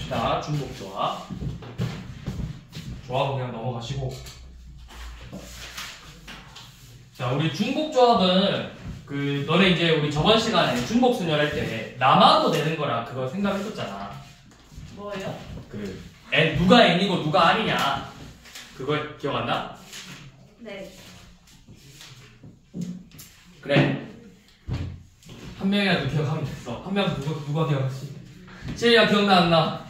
봅시다. 중복조합. 조합은 그냥 넘어가시고. 자, 우리 중복조합은 너네 이제 우리 저번 시간에 중복순열 할 때 남아도 되는 거라 그거 생각했었잖아. 뭐예요? 누가 n이고 누가 r이냐. 그거 기억 안 나? 네. 그래. 한 명이라도 기억하면 됐어. 한 명 누가 기억했지? 채희야 기억나 안 나?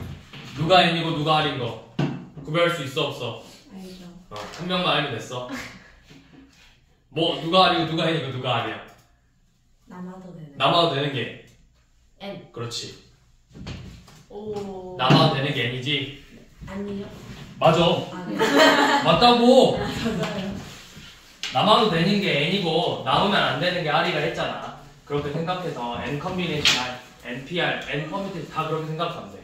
누가 n이고 누가 r인 거 구별할 수 있어 없어? 알죠. 한 명만 알면 됐어. 뭐 누가 r이고 누가 n이고 누가 r이야? 남아도 되는. 남아도 되는 게 N. 그렇지. 오. 남아도 되는 게 n이지. 아니요. 맞아. 아, 네. 맞다고. 맞아요. 남아도 되는 게 n이고 남으면 안 되는 게 r이가 했잖아. 그렇게 생각해서 n 컨비네이션 r, npr, n 커뮤니티 다 그렇게 생각하면 돼.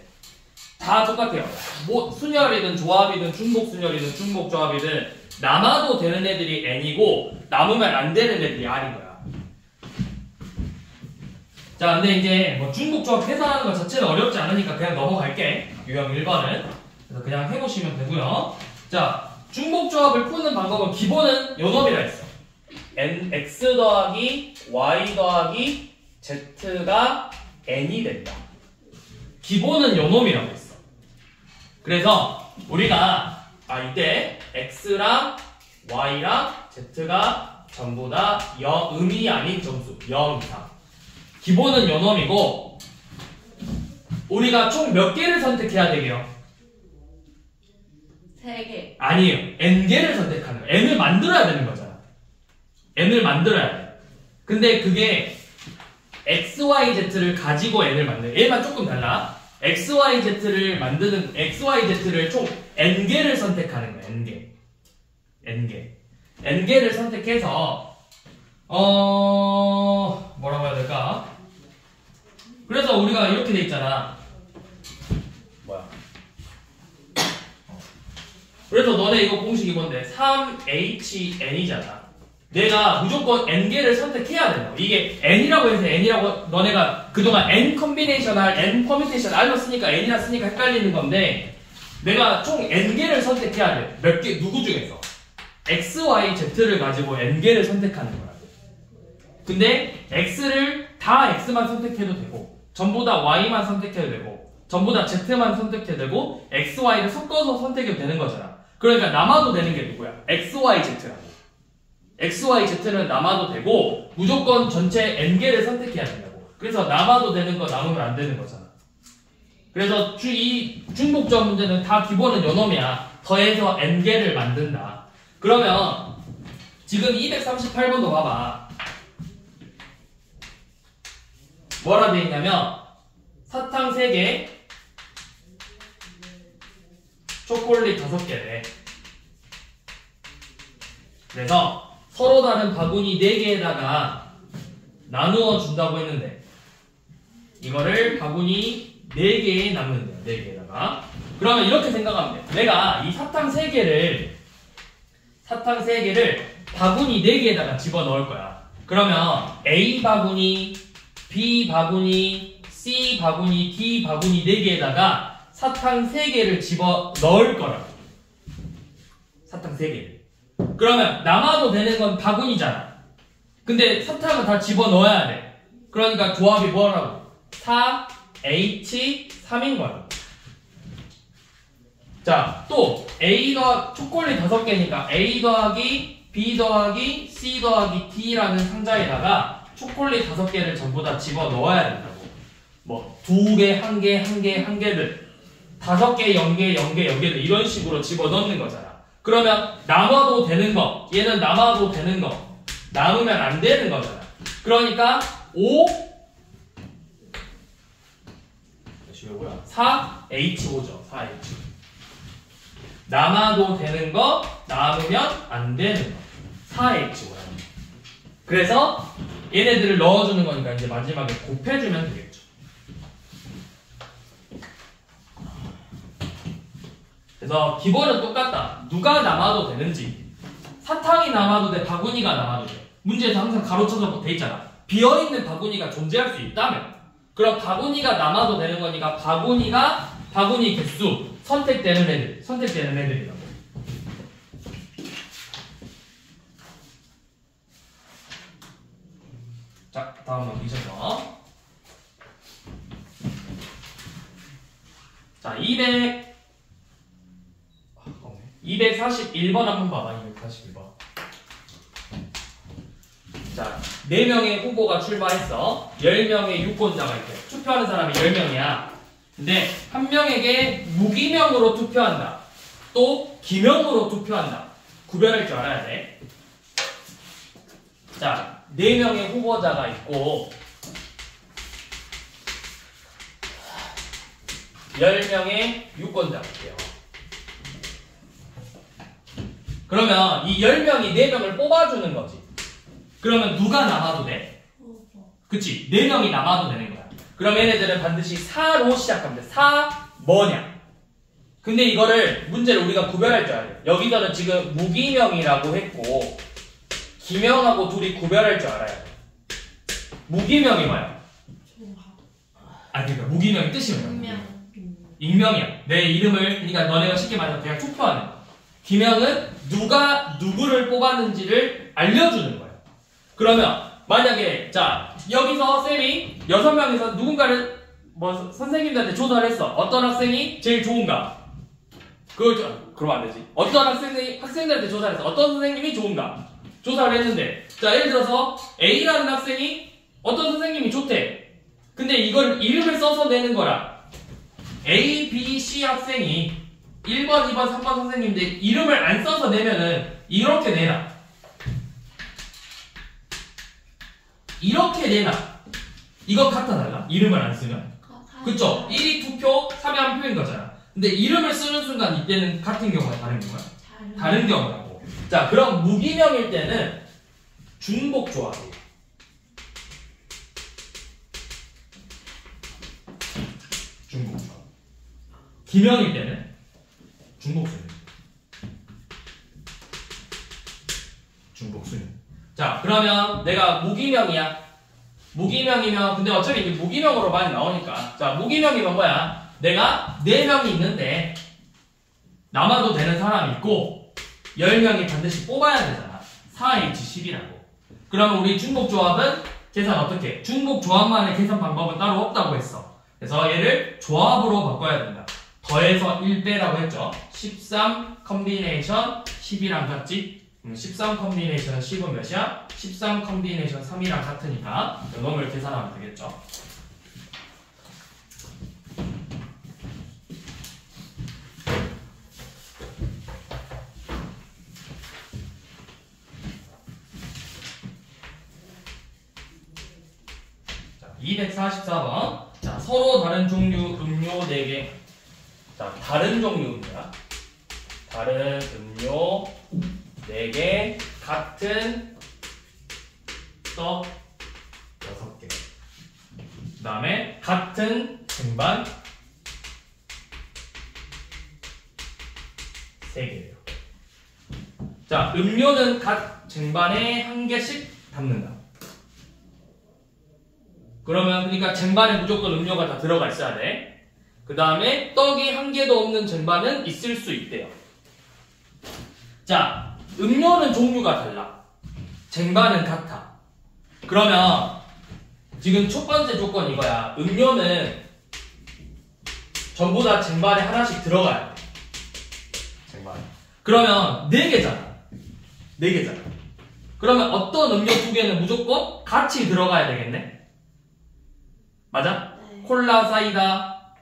다 똑같아요. 뭐 순열이든 조합이든 중복순열이든 중복조합이든 남아도 되는 애들이 n이고 남으면 안 되는 애들이 r인 거야. 자, 근데 이제 뭐 중복조합 계산하는 것 자체는 어렵지 않으니까 그냥 넘어갈게. 유형 1번은. 그래서 그냥 해보시면 되고요. 자, 중복조합을 푸는 방법은 기본은 요 놈이라 했어. x 더하기 y 더하기 z가 n이 된다. 기본은 요 놈이라고 했어. 그래서 우리가 이때 x랑 y랑 z가 전부 다 0이 아닌 점수 0 이상. 기본은 요 놈이고 우리가 총 몇 개를 선택해야 되게요? 3개. 아니에요. n개를 선택하는 거예요. n을 만들어야 되는 거잖아. n을 만들어야 돼. 근데 그게 x, y, z를 가지고 n을 만들어요. 얘만 조금 달라. x, y, z를 만드는 x, y, z를 총 n개를 선택하는 거예요. n개. n개를 선택해서 뭐라고 해야 될까? 그래서 우리가 이렇게 돼 있잖아. 뭐야? 그래서 너네 이거 공식이 뭔데? 3HN이잖아. 내가 무조건 n개를 선택해야 된다. 이게 n이라고 해서 n이라고 너네가 그동안 n 컨비네이션 R, n 퍼뮤테이션 R로 쓰니까 n이라 쓰니까 헷갈리는 건데 내가 총 n개를 선택해야 돼. 몇 개? 누구 중에서? x, y, z를 가지고 n개를 선택하는 거야. 근데 x를 다 x만 선택해도 되고 전부 다 y만 선택해도 되고 전부 다 z만 선택해도 되고 x, y를 섞어서 선택해도 되는 거잖아. 그러니까 남아도 되는 게 누구야? x, y, z라고. x, y, z는 남아도 되고 무조건 전체 n개를 선택해야 된다고. 그래서 남아도 되는 거 남으면 안 되는 거잖아. 그래서 이 중복조합 문제는 다 기본은 요 놈이야. 더해서 n개를 만든다. 그러면 지금 238번도 봐봐. 뭐라 돼 있냐면 사탕 3개 초콜릿 5개래. 그래서 서로 다른 바구니 4개에다가 나누어 준다고 했는데 바구니 4개에 남는데요. 4개에다가. 그러면 이렇게 생각하면 돼. 내가 이 사탕 3개를 바구니 4개에다가 집어넣을 거야. 그러면 A 바구니, B 바구니, C 바구니, D 바구니 4개에다가 사탕 3개를 집어넣을 거라고. 사탕 3개를. 그러면 남아도 되는 건 바구니잖아. 근데 사탕은 다 집어넣어야 돼. 그러니까 조합이 뭐라고? 4H3인 거야. 자, 또 초콜릿 5개니까 A 더하기 B 더하기 C 더하기 D라는 상자에다가 초콜릿 5개를 전부 다 집어넣어야 된다고. 뭐 2개, 1개, 1개, 1개를 5개, 0개, 0개, 0개를 이런 식으로 집어넣는 거잖아. 그러면 남아도 되는 거, 얘는 남아도 되는 거, 남으면 안 되는 거잖아. 그러니까 4H5죠. 4H. 남아도 되는 거, 남으면 안 되는 거. 4H5야. 그래서 얘네들을 넣어주는 거니까 이제 마지막에 곱해주면 되겠죠. 그래서 기본은 똑같다. 누가 남아도 되는지. 사탕이 남아도 돼, 바구니가 남아도 돼. 문제에서 항상 가로쳐서 돼 있잖아. 비어있는 바구니가 존재할 수 있다면. 그럼 바구니가 남아도 되는 거니까 바구니가 바구니 개수, 선택되는 애들이라고. 자, 다음 넘기셔서. 자, 241번 한번 봐봐, 241번. 자, 4명의 후보가 출마했어. 10명의 유권자가 있대. 투표하는 사람이 10명이야. 근데 한 명에게 무기명으로 투표한다. 또 기명으로 투표한다. 구별할 줄 알아야 돼. 자, 4명의 후보자가 있고 10명의 유권자가 있대요. 그러면 이 10명이 4명을 뽑아주는 거지. 그러면 누가 남아도 돼? 그치? 4명이 남아도 되는 거야. 그럼 얘네들은 반드시 4로 시작하면 돼. 4 뭐냐? 근데 이거를 문제를 우리가 구별할 줄 알아야 돼. 여기서는 지금 무기명이라고 했고 기명하고 둘이 구별할 줄 알아야 돼. 무기명이 뭐야? 그러니까 무기명의 뜻이 뭐야? 익명이야. 내 이름을, 그러니까 너네가 쉽게 말해서 그냥 투표하는 거야. 기명은 누가 누구를 뽑았는지를 알려주는 거야. 그러면 만약에 자 여기서 쌤이 6명에서 누군가를 뭐 선생님들한테 조사를 했어. 어떤 학생이 제일 좋은가? 그러면 안 되지. 어떤 학생들한테 조사를 했어. 어떤 선생님이 좋은가? 조사를 했는데 자 예를 들어서 A라는 학생이 어떤 선생님이 좋대. 근데 이걸 이름을 써서 내는 거라. A, B, C 학생이 1번, 2번, 3번 선생님인데 이름을 안 써서 내면은 이렇게 내놔. 이렇게 내놔. 이거 같아 달라? 이름을 안 쓰면. 그쵸? 1이 투표, 3이 한 표인 거잖아. 근데 이름을 쓰는 순간 이때는 같은 경우가 다른 경우야? 다른 경우라고. 자, 그럼 무기명일 때는 중복 조합이에요. 중복 조합. 기명일 때는 중복순위. 중복순위. 자, 그러면 내가 무기명이야. 무기명이면, 근데 어차피 이제 무기명으로 많이 나오니까. 자, 무기명이면 뭐야? 내가 4명이 있는데, 남아도 되는 사람이 있고, 10명이 반드시 뽑아야 되잖아. 4H10이라고. 그러면 우리 중복조합은 계산 어떻게 해? 중복조합만의 계산 방법은 따로 없다고 했어. 그래서 얘를 조합으로 바꿔야 된다. 더해서 1 빼라고 했죠. 13 컨비네이션 10이랑 같지? 13 컨비네이션 10은 몇이야? 13 컨비네이션 3이랑 같으니까 이놈을 계산하면 되겠죠. 자, 244번. 자, 서로 다른 종류 음료 4개. 자, 다른 종류 음료야. 다른 음료 4개, 같은 떡 6개. 그 다음에 같은 쟁반 3개예요. 자, 음료는 각 쟁반에 1개씩 담는다. 그러면 그러니까 쟁반에 무조건 음료가 다 들어가 있어야 돼. 그 다음에 떡이 1개도 없는 쟁반은 있을 수 있대요. 자, 음료는 종류가 달라. 쟁반은 같아. 그러면 지금 첫 번째 조건 이거야. 음료는 전부 다 쟁반에 하나씩 들어가야 돼. 쟁반에. 그러면 4개잖아. 4개잖아. 그러면 어떤 음료 2개는 무조건 같이 들어가야 되겠네? 맞아? 네. 콜라, 사이다,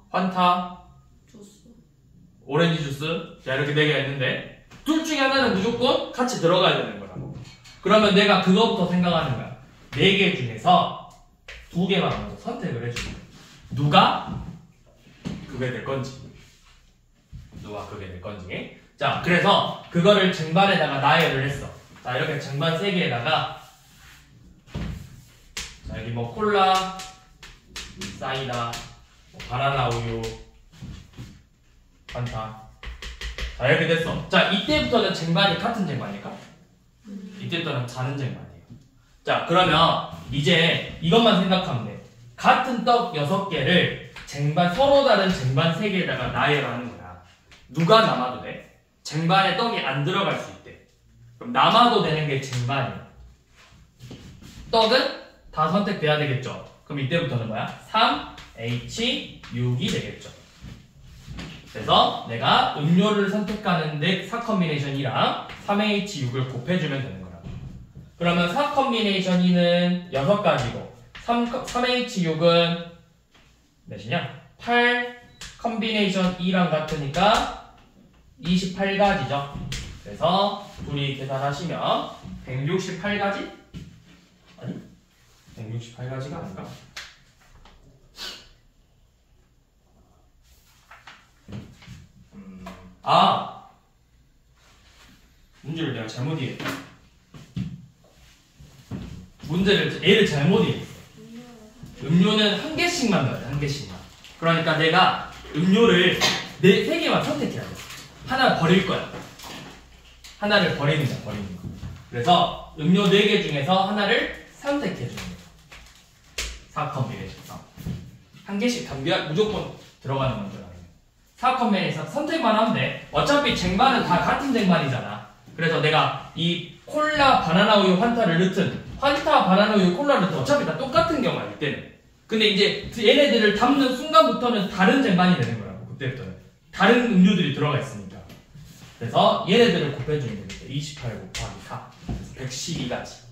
환타, 주스. 오렌지 주스. 자, 이렇게 4개가 있는데 둘 중에 하나는 무조건 같이 들어가야 되는 거라고. 그러면 내가 그거부터 생각하는 거야. 4개 중에서 2개만 먼저 선택을 해주는 거야. 누가 그게 될 건지. 누가 그게 될 건지. 자, 그래서 그거를 쟁반에다가 나열을 했어. 자, 이렇게 쟁반 3개에다가 자, 여기 뭐 콜라, 사이다, 바나나 우유, 환타. 자, 이렇게 됐어. 자, 이때부터는 쟁반이 같은 쟁반일까? 이때부터는 다른 쟁반이에요. 자, 그러면 이제 이것만 생각하면 돼. 같은 떡 6개를 쟁반, 서로 다른 쟁반 3개에다가 나열하는 거야. 누가 남아도 돼? 쟁반에 떡이 안 들어갈 수 있대. 그럼 남아도 되는 게 쟁반이야. 떡은 다 선택돼야 되겠죠. 그럼 이때부터는 뭐야? 3H6이 되겠죠. 그래서 내가 음료를 선택하는데 4컨비네이션 2랑 3H6을 곱해주면 되는 거라고. 그러면 4컨비네이션 2는 6가지고 3H6은 몇이냐? 8컨비네이션 2랑 같으니까 28가지죠. 그래서 둘이 계산하시면 168가지? 아니? 168가지가 아닌가? 문제를 내가 잘못 이해했다. 얘를 잘못 이해했어. 음료는 한 개씩만 넣어야 돼, 한 개씩만. 그러니까 내가 음료를 3개만 선택해야 돼. 하나 버릴 거야. 하나를 버리는 거야, 버리는 거. 그래서 음료 4개 중에서 하나를 선택해 주는 거야. 4컨비네이션. 한 개씩 무조건 들어가는 건줄. 4컨비네이션 선택만 하면 돼. 어차피 쟁반은 다 같은 쟁반이잖아. 그래서 내가 이 콜라 바나나 우유 환타를 넣든 환타 바나나 우유 콜라를 넣든 어차피 다 똑같은 경우야 이때는. 근데 이제 얘네들을 담는 순간부터는 다른 쟁반이 되는 거라고. 그때부터는 다른 음료들이 들어가 있으니까. 그래서 얘네들을 곱해주면 되겠다. 28 곱하기 4 112가지.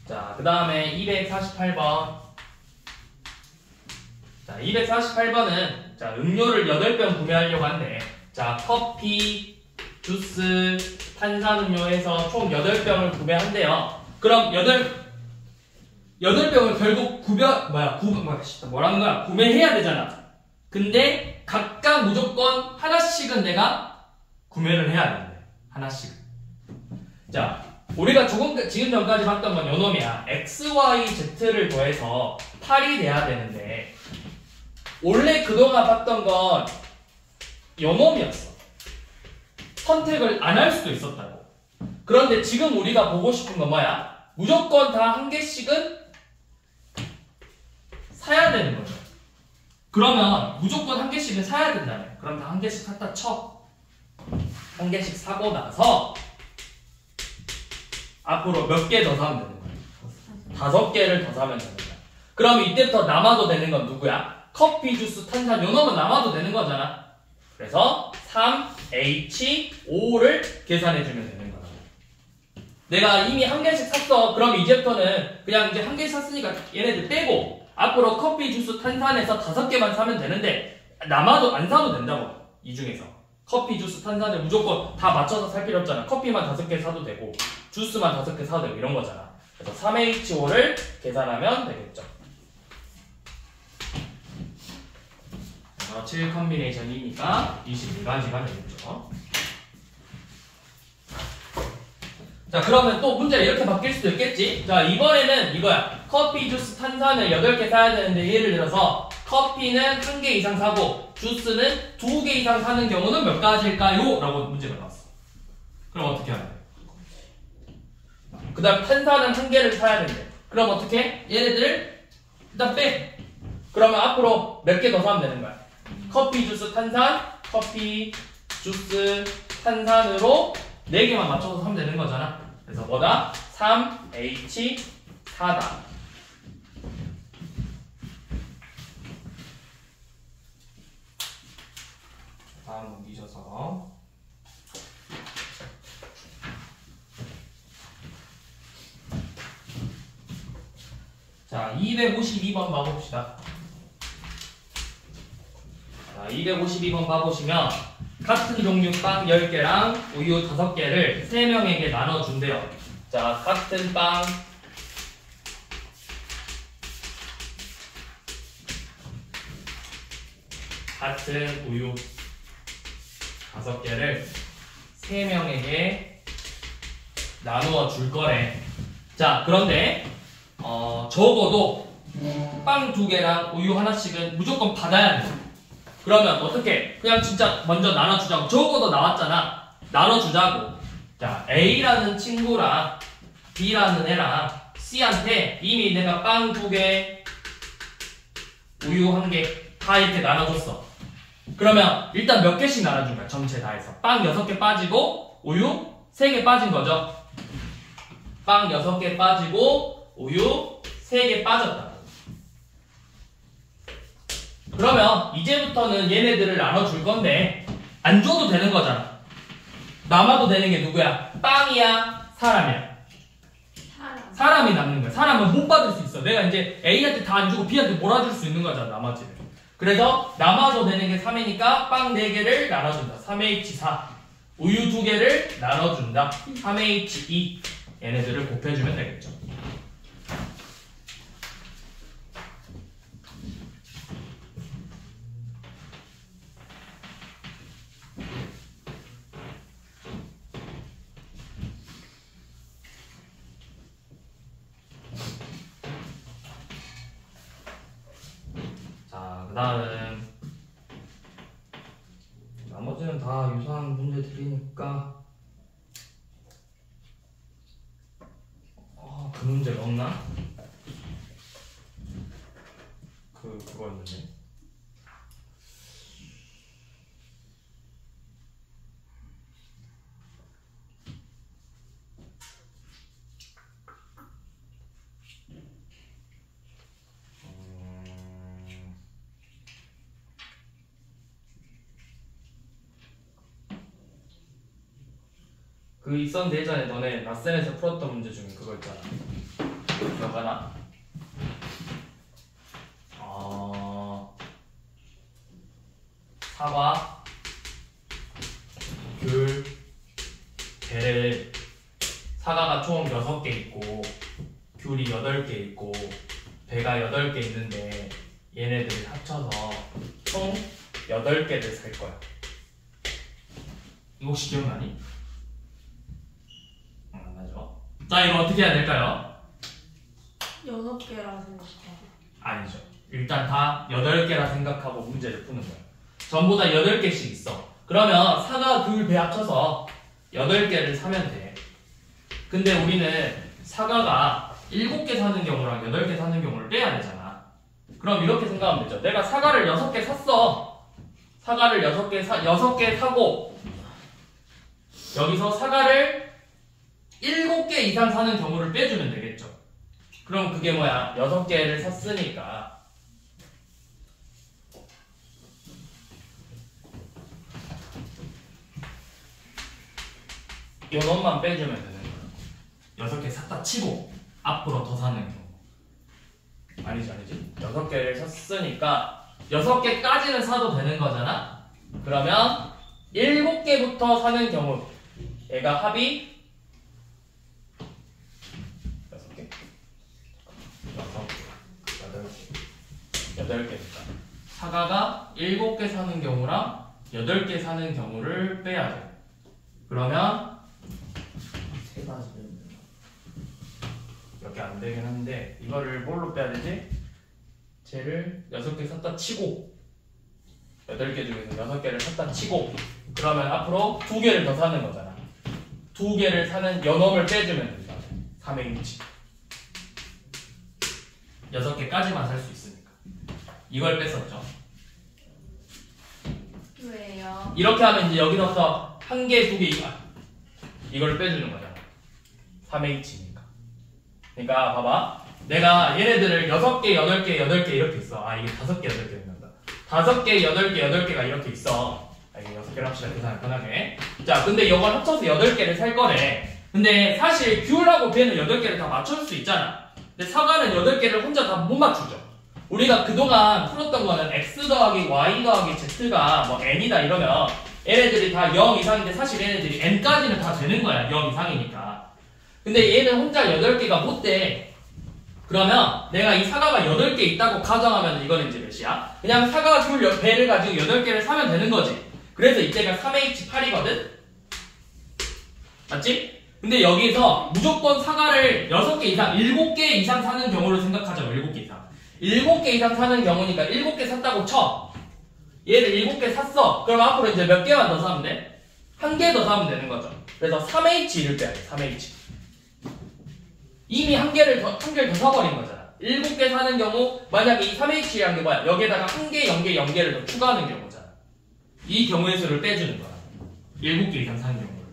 자, 그 다음에 248번. 자, 248번은 자, 음료를 8병 구매하려고 하는데 자, 커피, 주스, 탄산음료 해서 총 8병을 구매한대요. 그럼 8병을 결국 뭐라는 거야? 구매해야 되잖아. 근데 각각 무조건 하나씩은 내가 구매를 해야 되는데 하나씩. 자, 우리가 지금 전까지 봤던 건 요놈이야. X, Y, Z를 더해서 8이 돼야 되는데 원래 그동안 봤던 건 요놈이었어. 선택을 안 할 수도 있었다고. 그런데 지금 우리가 보고 싶은 건 뭐야? 무조건 다 한 개씩은 사야 되는 거죠. 그러면 무조건 한 개씩은 사야 된다며. 그럼 다 한 개씩 갖다 쳐. 한 개씩 사고 나서 앞으로 몇 개 더 사면 되는 거야? 5개를 더 사면 되는 거야. 그럼 이때부터 남아도 되는 건 누구야? 커피, 주스, 탄산, 요놈은 남아도 되는 거잖아. 그래서 3H5를 계산해주면 되는 거야. 내가 이미 한 개씩 샀어. 그럼 이제부터는 그냥 이제 한 개씩 샀으니까 얘네들 빼고 앞으로 커피, 주스, 탄산에서 5개만 사면 되는데 남아도 안 사도 된다고. 이 중에서 커피, 주스, 탄산을 무조건 다 맞춰서 살 필요 없잖아. 커피만 5개 사도 되고 주스만 5개 사도 되고 이런 거잖아. 그래서 3H5를 계산하면 되겠죠. 7 컨비네이션이니까 21가지가 되겠죠. 자, 그러면 또 문제가 이렇게 바뀔 수도 있겠지. 자, 이번에는 이거야. 커피, 주스, 탄산을 8개 사야 되는데 예를 들어서 커피는 1개 이상 사고 주스는 2개 이상 사는 경우는 몇 가지일까요? 라고 문제가 나왔어. 그럼 어떻게 하냐? 그 다음 탄산은 1개를 사야 된대. 그럼 어떻게 해? 얘네들 일단 빼. 그러면 앞으로 몇 개 더 사면 되는 거야. 커피, 주스, 탄산, 커피, 주스, 탄산으로 4개만 맞춰서 사면 되는 거잖아. 그래서 뭐다? 3H4다. 다음 넘기셔서 자, 252번 봐봅시다. 자, 252번 봐보시면 같은 종류 빵 10개랑 우유 5개를 3명에게 나눠준대요. 자, 같은 빵 같은 우유 5개를 3명에게 나누어 줄 거래. 자, 그런데 적어도 빵 2개랑 우유 하나씩은 무조건 받아야 돼. 그러면 어떻게? 그냥 진짜 먼저 나눠주자고. 저거도 나왔잖아. 나눠주자고. 자, A라는 친구랑 B라는 애랑 C한테 이미 내가 빵 2개, 우유 1개 다 이렇게 나눠줬어. 그러면 일단 몇 개씩 나눠준 거야, 전체 다 해서. 빵 6개 빠지고 우유 3개 빠진 거죠. 빵 6개 빠지고 우유 3개 빠졌다. 그러면 이제부터는 얘네들을 나눠줄 건데 안 줘도 되는 거잖아. 남아도 되는 게 누구야? 빵이야? 사람이야? 사람이 남는 거야. 사람은 못 받을 수 있어. 내가 이제 A한테 다 안 주고 B한테 몰아줄 수 있는 거잖아, 나머지를. 그래서 남아도 되는 게 3이니까 빵 4개를 나눠준다. 3H4. 우유 2개를 나눠준다. 3H2. 얘네들을 곱해주면 되겠죠. 자, 그 다음 나머지는 다 유사한 문제들이니까 그 문제가 없나? 그거였는데. 그 있었는데 예전에 너네 라센에서 풀었던 문제 중에 그거 있잖아. 기억하나? 사과, 귤, 배를 사과가 총 6개 있고 귤이 8개 있고 배가 8개 있는데 얘네들 합쳐서 총 8개를 살 거야. 이거 혹시 기억나니? 안 나죠? 자, 이거 어떻게 해야 될까요? 6개라 생각하고. 아니죠. 일단 다 8개라 생각하고 문제를 푸는 거야. 전부 다 8개씩 있어. 그러면 사과, 귤, 배 합쳐서 8개를 사면 돼. 근데 우리는 사과가 7개 사는 경우랑 8개 사는 경우를 빼야 되잖아. 그럼 이렇게 생각하면 되죠. 내가 사과를 6개 샀어. 사과를 6개 사고 여기서 사과를 7개 이상 사는 경우를 빼주면 되겠죠. 그럼 그게 뭐야? 6개를 샀으니까 요놈만 빼주면 되는 거야. 6개 샀다 치고 앞으로 더 사는 경우. 아니지. 6개를 샀으니까 6개까지는 사도 되는 거잖아. 그러면 7개부터 사는 경우 얘가 합이 6개 8개니까 사과가 7개 사는 경우랑 8개 사는 경우를 빼야 돼. 그러면 이렇게 안 되긴 한데 이거를 뭘로 빼야 되지? 쟤를 6개 샀다 치고 8개 중에서 6개를 샀다 치고 그러면 앞으로 2개를 더 사는 거잖아. 2개를 사는 요놈을 빼주면 된다. 3H 6개까지만 살 수 있으니까 이걸 뺐었죠. 왜요? 이렇게 하면 이제 여기서부터 1개, 2개 이걸 빼주는 거잖아. 3H니까. 그러니까 봐봐. 내가 얘네들을 6개, 8개, 8개 이렇게 있어. 아, 이게 5개, 8개 된다. 5개, 8개, 8개가 이렇게 있어. 아, 이게 6개를 합시다. 계산을 편하게. 자, 근데 이걸 합쳐서 8개를 살 거래. 근데 사실 귤하고 배는 8개를 다 맞출 수 있잖아. 근데 사과는 8개를 혼자 다 못 맞추죠. 우리가 그동안 풀었던 거는 x 더하기 y 더하기 z가 뭐 n이다 이러면 얘네들이 다 0 이상인데 사실 얘네들이 n까지는 다 되는 거야. 0 이상이니까. 근데 얘는 혼자 8개가 못 돼. 그러면 내가 이 사과가 8개 있다고 가정하면 이거는 이제 몇이야? 그냥 사과, 귤, 배를 가지고 8개를 사면 되는 거지. 그래서 이때가 3H8이거든? 맞지? 근데 여기서 무조건 사과를 6개 이상, 7개 이상 사는 경우를 생각하자고. 7개 이상. 7개 이상 사는 경우니까 7개 샀다고 쳐. 얘를 7개 샀어. 그럼 앞으로 이제 몇 개만 더 사면 돼? 한 개 더 사면 되는 거죠. 그래서 3H를 빼야 돼. 3H. 이미 한 개를 더 사버린 거잖아. 7개 사는 경우 만약에 이 3H라는 게 뭐야? 여기에다가 1개, 0개, 0개를 더 추가하는 경우잖아. 이 경우의 수를 빼주는 거야. 7개 이상 사는 경우를.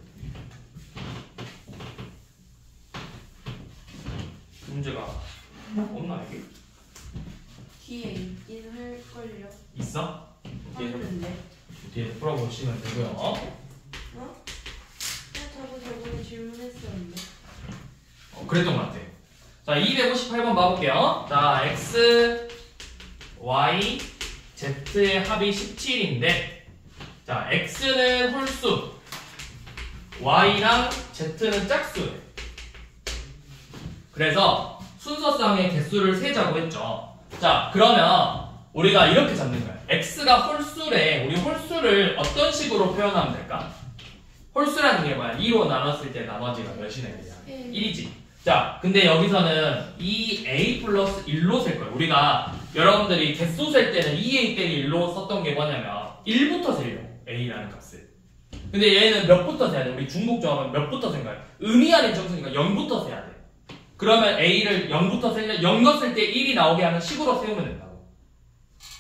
문제가 없나 이게? 뒤에 있긴 할걸요. 있어? 봤는데. 뒤에 풀어보시면 되고요. 어? 저번에 질문했었는데. 그랬던 것 같아. 자, 258번 봐볼게요. 자, x, y, z의 합이 17인데, 자, x는 홀수, y랑 z는 짝수예요. 그래서 순서상의 개수를 세자고 했죠. 자, 그러면 우리가 이렇게 잡는 거야. x가 홀수래. 우리 홀수를 어떤 식으로 표현하면 될까? 홀수라는 게 뭐야? 2로 나눴을 때 나머지가 몇이냐? 1이지. 자, 근데 여기서는 2a 플러스 1로 셀 거예요. 우리가 여러분들이 개수 셀 때는 2a 빼기 1로 썼던 게 뭐냐면 1부터 세요. a라는 값을. 근데 얘는 몇부터 세야 돼? 우리 중복조합은 몇부터 센 거야? 의미 아닌 점수니까 0부터 세야 돼. 그러면 a를 0부터 세면 0 넣었을 때 1이 나오게 하는 식으로 세우면 된다고.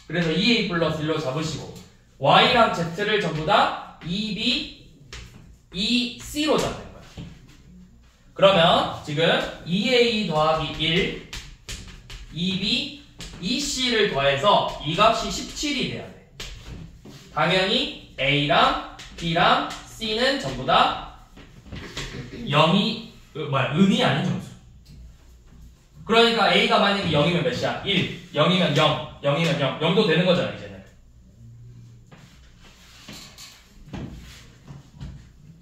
그래서 2a 플러스 1로 잡으시고 y랑 z를 전부 다 2b, 2c로 잡는 거야. 그러면 지금 2a 더하기 1, 2b, 2c를 더해서 이 값이 17이 돼야 돼. 당연히 a랑 b랑 c는 전부 다 0이 의미 아닌 점수. 그러니까 a가 만약에 0이면 몇이야? 1, 0이면 0, 0이면 0, 0도 되는 거잖아 이제는.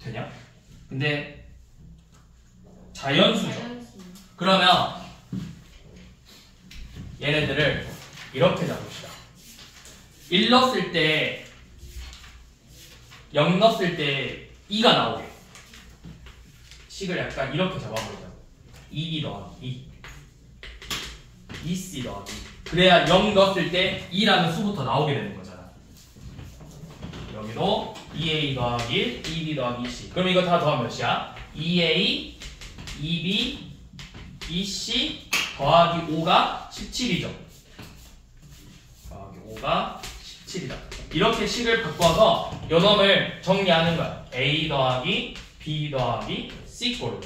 되냐? 근데 자연수죠. 그러면 얘네들을 이렇게 잡읍시다. 1 넣었을 때 0 넣었을 때 2가 나오게 식을 약간 이렇게 잡아보자고. 2b 더하기 2 2c 더하기 2. 그래야 0 넣었을 때 2라는 수부터 나오게 되는 거잖아. 여기도 2a 더하기 1, 2b 더하기 2c. 그럼 이거 다 더하면 몇이야? 2a, 2b, 2c 더하기 5가 17이죠. 더하기 5가 17이다. 이렇게 식을 바꿔서 요놈을 정리하는 거야. a 더하기 b 더하기 c 꼴로.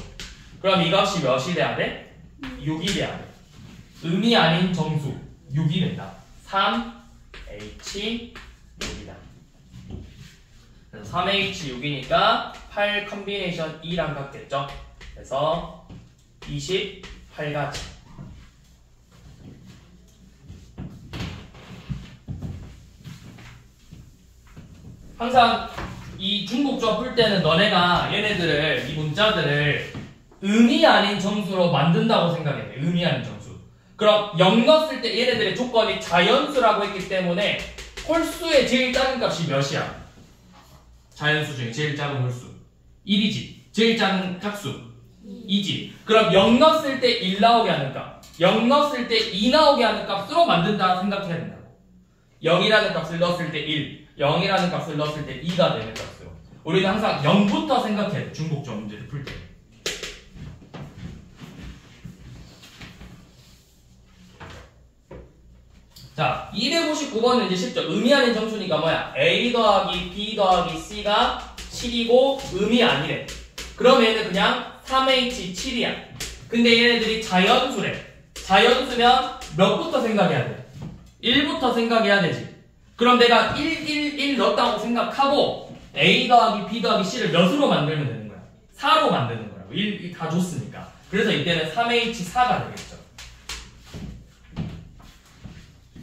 그럼 이 값이 몇이 돼야 돼? 6이 돼야 돼. 의미 아닌 정수 6이 된다. 3h 6이다. 그래서 3h 6이니까 8 컨비네이션 2랑 같겠죠. 그래서 28가지. 항상 이 중복조합 풀 때는 너네가 얘네들을, 이 문자들을 의미 아닌 점수로 만든다고 생각해. 의미 아닌 점수. 그럼 0 넣었을 때 얘네들의 조건이 자연수라고 했기 때문에 홀수의 제일 작은 값이 몇이야? 자연수 중에 제일 작은 홀수 1이지. 제일 작은 짝수 2지. 그럼 0 넣었을 때 1 나오게 하는 값, 0 넣었을 때 2 나오게 하는 값으로 만든다 생각해야 된다고. 0이라는 값을 넣었을 때 1, 0이라는 값을 넣었을 때 2가 되는 값으로. 우리는 항상 0부터 생각해야 돼. 중복조합 문제를 풀 때. 자, 259번은 이제 쉽죠. 의미 아닌 점수니까 뭐야? A 더하기 B 더하기 C가 7이고 의미 아니래. 그럼 얘는 그냥 3H7이야. 근데 얘네들이 자연수래. 자연수면 몇부터 생각해야 돼? 1부터 생각해야 되지. 그럼 내가 1, 1, 1 넣었다고 생각하고 A 더하기 B 더하기 C를 몇으로 만들면 되는 거야? 4로 만드는 거라고. 1 다 줬으니까. 그래서 이때는 3H4가 되겠죠.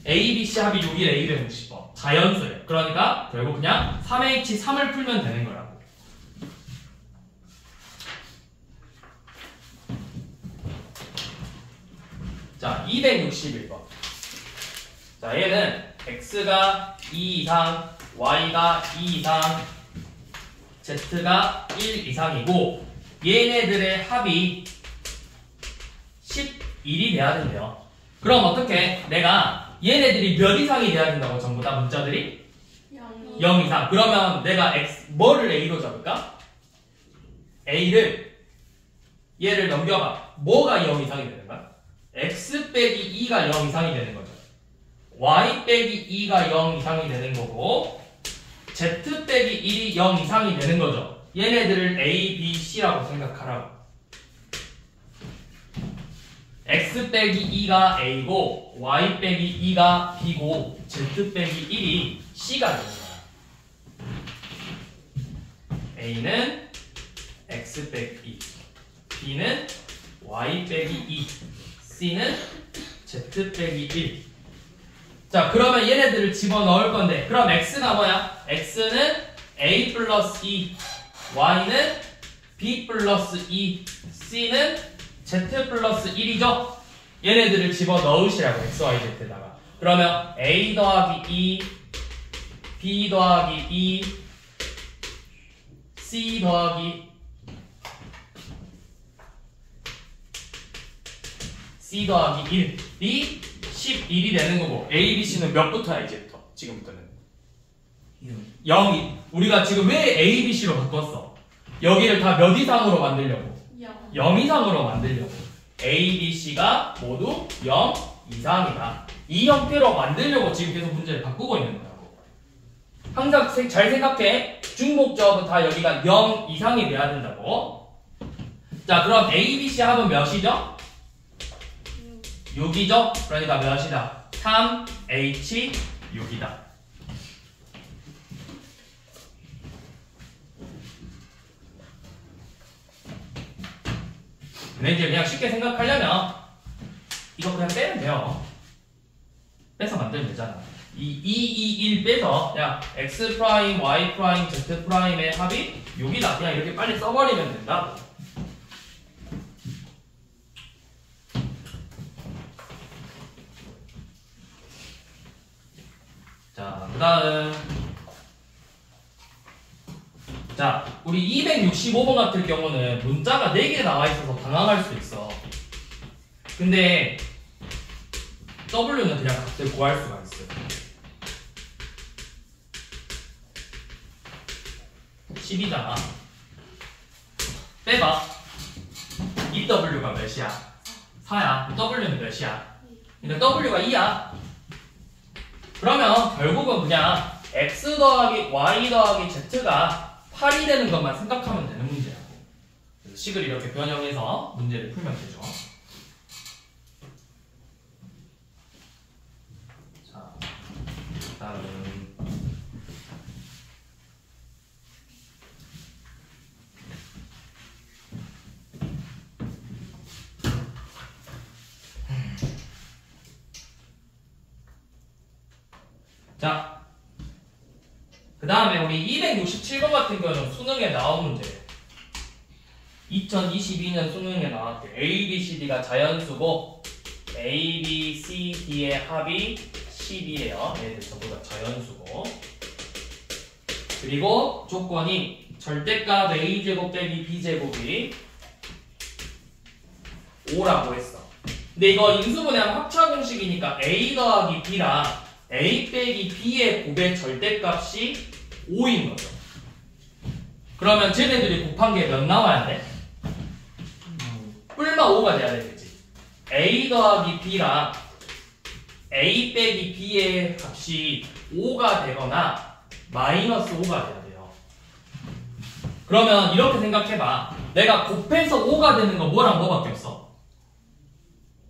A, B, C 합이 6일 A260번. 자연수래. 그러니까 결국 그냥 3H3을 풀면 되는 거라고. 자, 261번. 자, 얘는 X가 2 이상, Y가 2 이상, Z가 1 이상이고 얘네들의 합이 11이 돼야 된대요. 그럼 어떻게? 내가 얘네들이 몇 이상이 돼야 된다고 전부 다 문자들이? 0 이상. 그러면 내가 뭐를 A로 잡을까? A를 얘를 넘겨봐. 뭐가 0 이상이 되는 거야? X 빼기 2가 0 이상이 되는 거죠. Y 빼기 2가 0 이상이 되는 거고 Z 빼기 1이 0 이상이 되는 거죠. 얘네들을 A, B, C라고 생각하라고. X 빼기 2가 A고 Y 빼기 2가 B고 Z 빼기 1이 C가 되는 거야. A는 X 빼기 2, B는 Y 빼기 2, C는 Z 빼기 1. 자, 그러면 얘네들을 집어넣을 건데 그럼 X가 뭐야? X는 A 플러스 2, Y는 B 플러스 2, C는 Z 플러스 1이죠? 얘네들을 집어넣으시라고 XY, Z에다가. 그러면 A 더하기 2, B 더하기 2, C 더하기 C 더하기 1이 11이 되는 거고 A, B, C는 몇부터야 이제부터? 지금부터는 0이. 우리가 지금 왜 A, B, C로 바꿨어? 여기를 다 몇 이상으로 만들려고? 0 이상으로 만들려고. A, B, C가 모두 0 이상이다. 이 형태로 만들려고 지금 계속 문제를 바꾸고 있는 거라고. 항상 잘 생각해. 중복적은 다 여기가 0 이상이 돼야 된다고. 자, 그럼 A, B, C 합은 몇이죠? 6이죠? 그러니까 몇이다? 3, H, 6이다. 근데 이제 그냥 쉽게 생각하려면 이거 그냥 빼면 돼요. 빼서 만들면 되잖아. 이 2, 2, 1 빼서 그냥 X 프라임, Y 프라임, Z 프라임의 합이 6이다. 그냥 이렇게 빨리 써버리면 된다. 자, 그 다음. 자, 우리 265번 같은 경우는 문자가 4개 나와 있어서 당황할 수 있어. 근데 W는 그냥 값을 구할 수가 있어요. 10이잖아. 빼봐. 이 W가 몇이야? 4야. W는 몇이야? 그러니까 W가 2야. 그러면 결국은 그냥 X 더하기 Y 더하기 Z가 8이 되는 것만 생각하면 되는 문제라고. 그래서 식을 이렇게 변형해서 문제를 풀면 되죠. 자, 다음. 자, 그 다음에 우리 267번 같은 경우는 수능에 나온 문제예요. 2022년 수능에 나왔대. A, B, C, D가 자연수고 A, B, C, D의 합이 10이에요. 얘들 전부 다 자연수고. 그리고 조건이 절대값 A제곱 빼기 B제곱이 5라고 했어. 근데 이거 인수분해하면 합차 공식이니까 A 더하기 B랑 A 빼기 B의 곱의 절대값이 5인 거죠. 그러면 쟤네들이 곱한 게 몇 나와야 돼? 뿔마 5가 돼야 되겠지. A 더하기 B랑 A 빼기 B의 값이 5가 되거나 마이너스 5가 돼야 돼요. 그러면 이렇게 생각해봐. 내가 곱해서 5가 되는 건 뭐랑 뭐밖에 없어?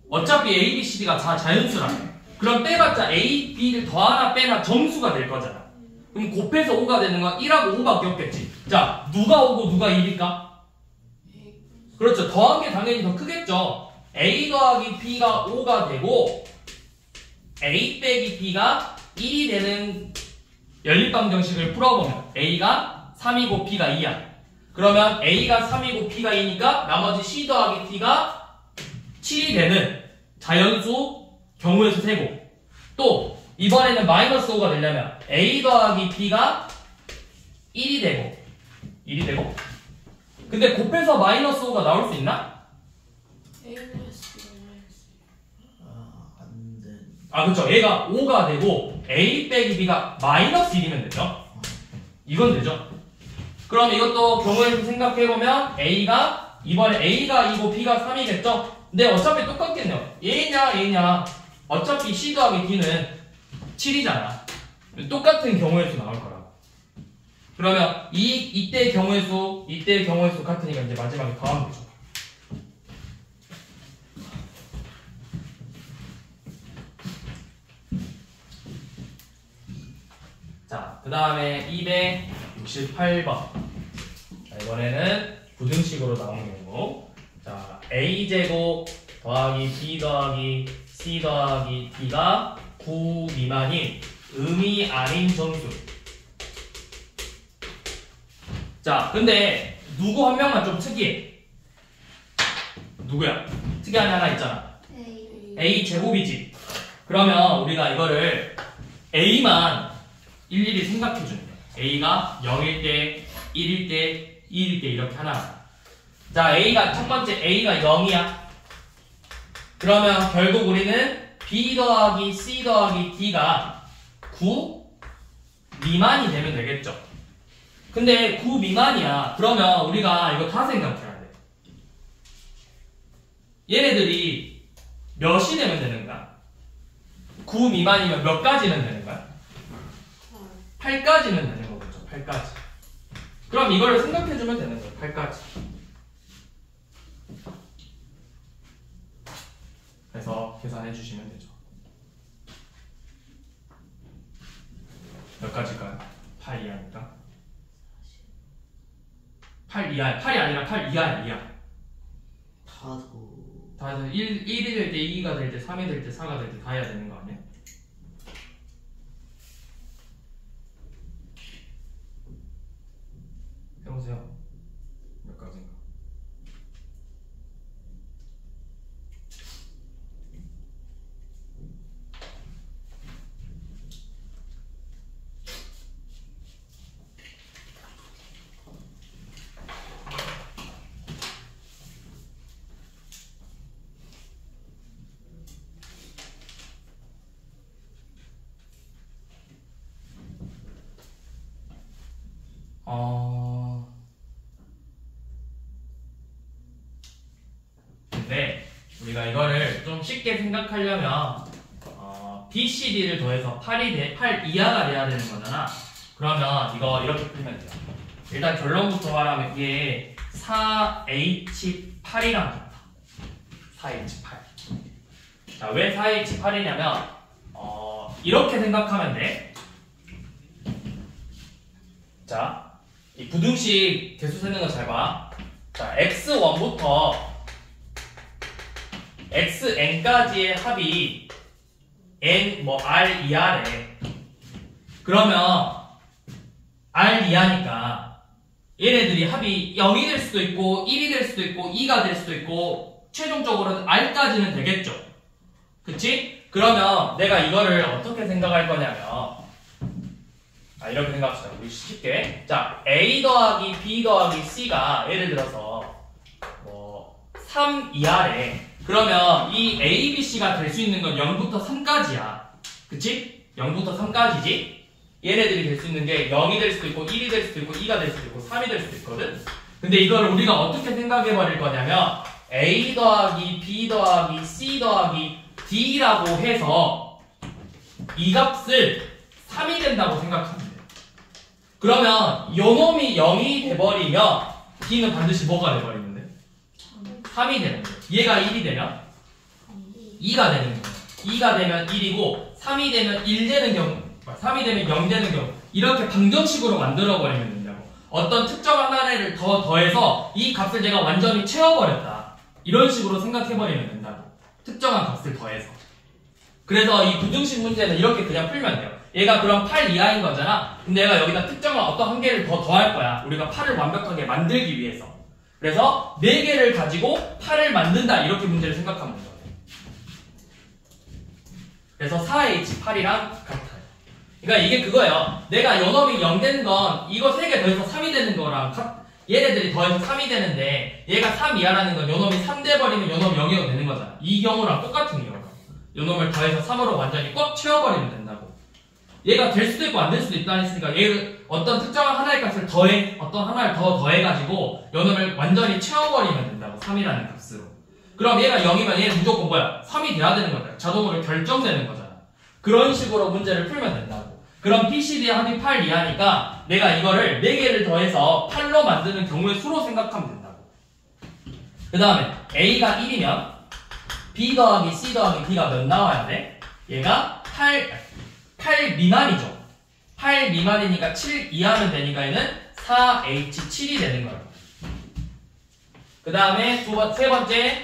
어차피 A, B, C, D가 다 자연수라며. 그럼 빼봤자 A, B를 더하나 빼나 점수가 될 거잖아. 그럼 곱해서 5가 되는 건 1하고 5밖에 없겠지. 자, 누가 5고 누가 1일까? 그렇죠. 더한 게 당연히 더 크겠죠. A 더하기 B가 5가 되고 A 빼기 B가 1이 되는 연립방정식을 풀어보면 A가 3이고 B가 2야. 그러면 A가 3이고 B가 2니까 나머지 C 더하기 T가 7이 되는 자연수 경우의 수 세고, 또 이번에는 마이너스 5가 되려면 A 더하기 B가 1이 되고 근데 곱해서 마이너스 5가 나올 수 있나? 안 돼. 아, 그쵸. 얘가 5가 되고 A 빼기 B가 마이너스 1이면 되죠. 이건 되죠? 그럼 이것도 경우의 수 생각해보면 이번에 A가 2고 B가 3이겠죠? 근데 어차피 똑같겠네요. A냐 어차피 C 더하기 D는 7이잖아. 똑같은 경우의 수 나올 거라고. 그러면 이때의 경우의 수 같으니까 이제 마지막에 더하면 되죠. 자, 그 다음에 268번. 이번에는 부등식으로 나오는 경우. 자, A제곱 더하기 B 더하기 C 더하기 D가 9 미만인 의미 아닌 정수. 자, 근데 누구 한 명만 좀 특이해. 누구야? 특이한 하나 있잖아. A 제곱이지. 그러면 우리가 이거를 A만 일일이 생각해 주는 거야. A가 0일 때, 1일 때, 2일 때 이렇게 하나. 자, 첫 번째 A가 0이야. 그러면 결국 우리는 B 더하기 C 더하기 D가 9 미만이 되면 되겠죠. 근데 9 미만이야. 그러면 우리가 이거 다 생각해야 돼. 얘네들이 몇이 되면 되는 거야? 9 미만이면 몇 가지는 되는 거야? 8까지는 되는 거겠죠. 8까지. 그럼 이거를 생각해주면 되는 거예요. 8까지. 그래서 계산해 주시면 되죠. 몇 가지일까요? 8 이하니까. 8 이하, 8이 아니라 8 이하야, 이하. 다 해서 1이 될 때, 2가 될 때, 3이 될 때, 4가 될 때 다 해야 되는 거 아니야? 해보세요. 몇 가지인가? 근데 우리가 이거를 좀 쉽게 생각하려면 BCD를 더해서 8 이하가 돼야 되는 거잖아. 그러면 이거 이렇게 풀면 돼요. 일단 결론부터 말하면 이게 4H8이랑 같아. 4H8. 자, 왜 4H8이냐면 이렇게 생각하면 돼. 자, 이 부등식 개수 세는 거 잘 봐. 자, x1부터 xn까지의 합이 n r 이하래. 그러면 r 이하니까 얘네들이 합이 0이 될 수도 있고 1이 될 수도 있고 2가 될 수도 있고 최종적으로는 r까지는 되겠죠. 그치? 그러면 내가 이거를 어떻게 생각할 거냐면 이렇게 생각합시다. 우리 쉽게. 자, A 더하기 B 더하기 C가 예를 들어서 3 이하래. 그러면 이 A, B, C가 될 수 있는 건 0부터 3까지야. 그치? 0부터 3까지지? 얘네들이 될 수 있는 게 0이 될 수도 있고 1이 될 수도 있고 2가 될 수도 있고 3이 될 수도 있거든? 근데 이걸 우리가 어떻게 생각해 버릴 거냐면 A 더하기 B 더하기 C 더하기 D라고 해서 이 값을 3이 된다고 생각하면 돼. 그러면 요놈이 0이 돼버리면 D는 반드시 뭐가 돼버리는데? 3이 되는 거야. 얘가 1이 되면 2가 되는 거야. 2가 되면 1이고 3이 되면 1 되는 경우, 3이 되면 0 되는 경우, 이렇게 방정식으로 만들어버리면 된다고. 어떤 특정한 하나를 더해서 이 값을 내가 완전히 채워버렸다. 이런 식으로 생각해버리면 된다고. 특정한 값을 더해서. 그래서 이 부등식 문제는 이렇게 그냥 풀면 돼요. 얘가 그럼 8 이하인 거잖아. 근데 얘가 여기다 특정한 어떤 한 개를 더 더할 거야. 우리가 8을 완벽하게 만들기 위해서. 그래서 4개를 가지고 8을 만든다. 이렇게 문제를 생각하면 돼요. 그래서 4H8이랑 같아요. 그러니까 이게 그거예요. 내가 요놈이 0 되는 건 이거 3개 더해서 3이 되는 거랑 얘네들이 더해서 3이 되는데 얘가 3 이하라는 건 요놈이 3 돼버리면 요놈 0이가 되는 거잖아. 이 경우랑 똑같은 경우가. 요놈을 더해서 3으로 완전히 꽉 채워버리면 된다고. 얘가 될 수도 있고 안 될 수도 있다 했으니까 얘를 어떤 특정한 하나의 값을 어떤 하나를 더 더해가지고 요놈을 완전히 채워버리면 된다고. 3이라는 값으로. 그럼 얘가 0이면 얘는 무조건 뭐야? 3이 돼야 되는 거다. 자동으로 결정되는 거잖아. 그런 식으로 문제를 풀면 된다고. 그럼 PCD의 합이 8 이하니까 내가 이거를 4개를 더해서 8로 만드는 경우의 수로 생각하면 된다고. 그 다음에 A가 1이면 B 더하기 C 더하기 D가 몇 나와야 돼? 얘가 8 미만이죠. 8 미만이니까 7 이하면 되니까 얘는 4H7이 되는 거예요. 그 다음에 세 번째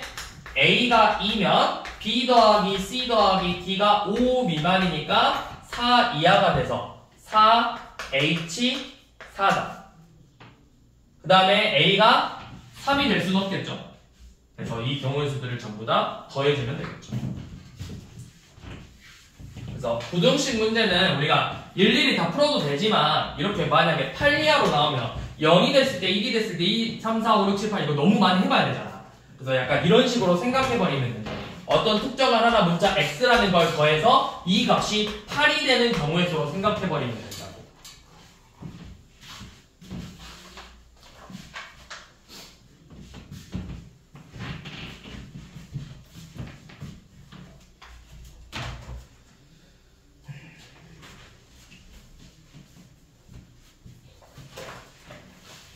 A가 2면 B 더하기 C 더하기 D가 5 미만이니까 4 이하가 돼서 4H4다. 그 다음에 A가 3이 될 수는 없겠죠. 그래서 이 경우의 수들을 전부 다 더해주면 되겠죠. 그래서 부등식 문제는 우리가 일일이 다 풀어도 되지만 이렇게 만약에 8 이하로 나오면 0이 됐을 때, 1이 됐을 때 2, 3, 4, 5, 6, 7, 8 이거 너무 많이 해봐야 되잖아. 그래서 약간 이런 식으로 생각해버리면 된다. 어떤 특정한 하나 문자 x라는 걸 더해서 이 값이 8이 되는 경우의 수로 생각해버리면 된다고.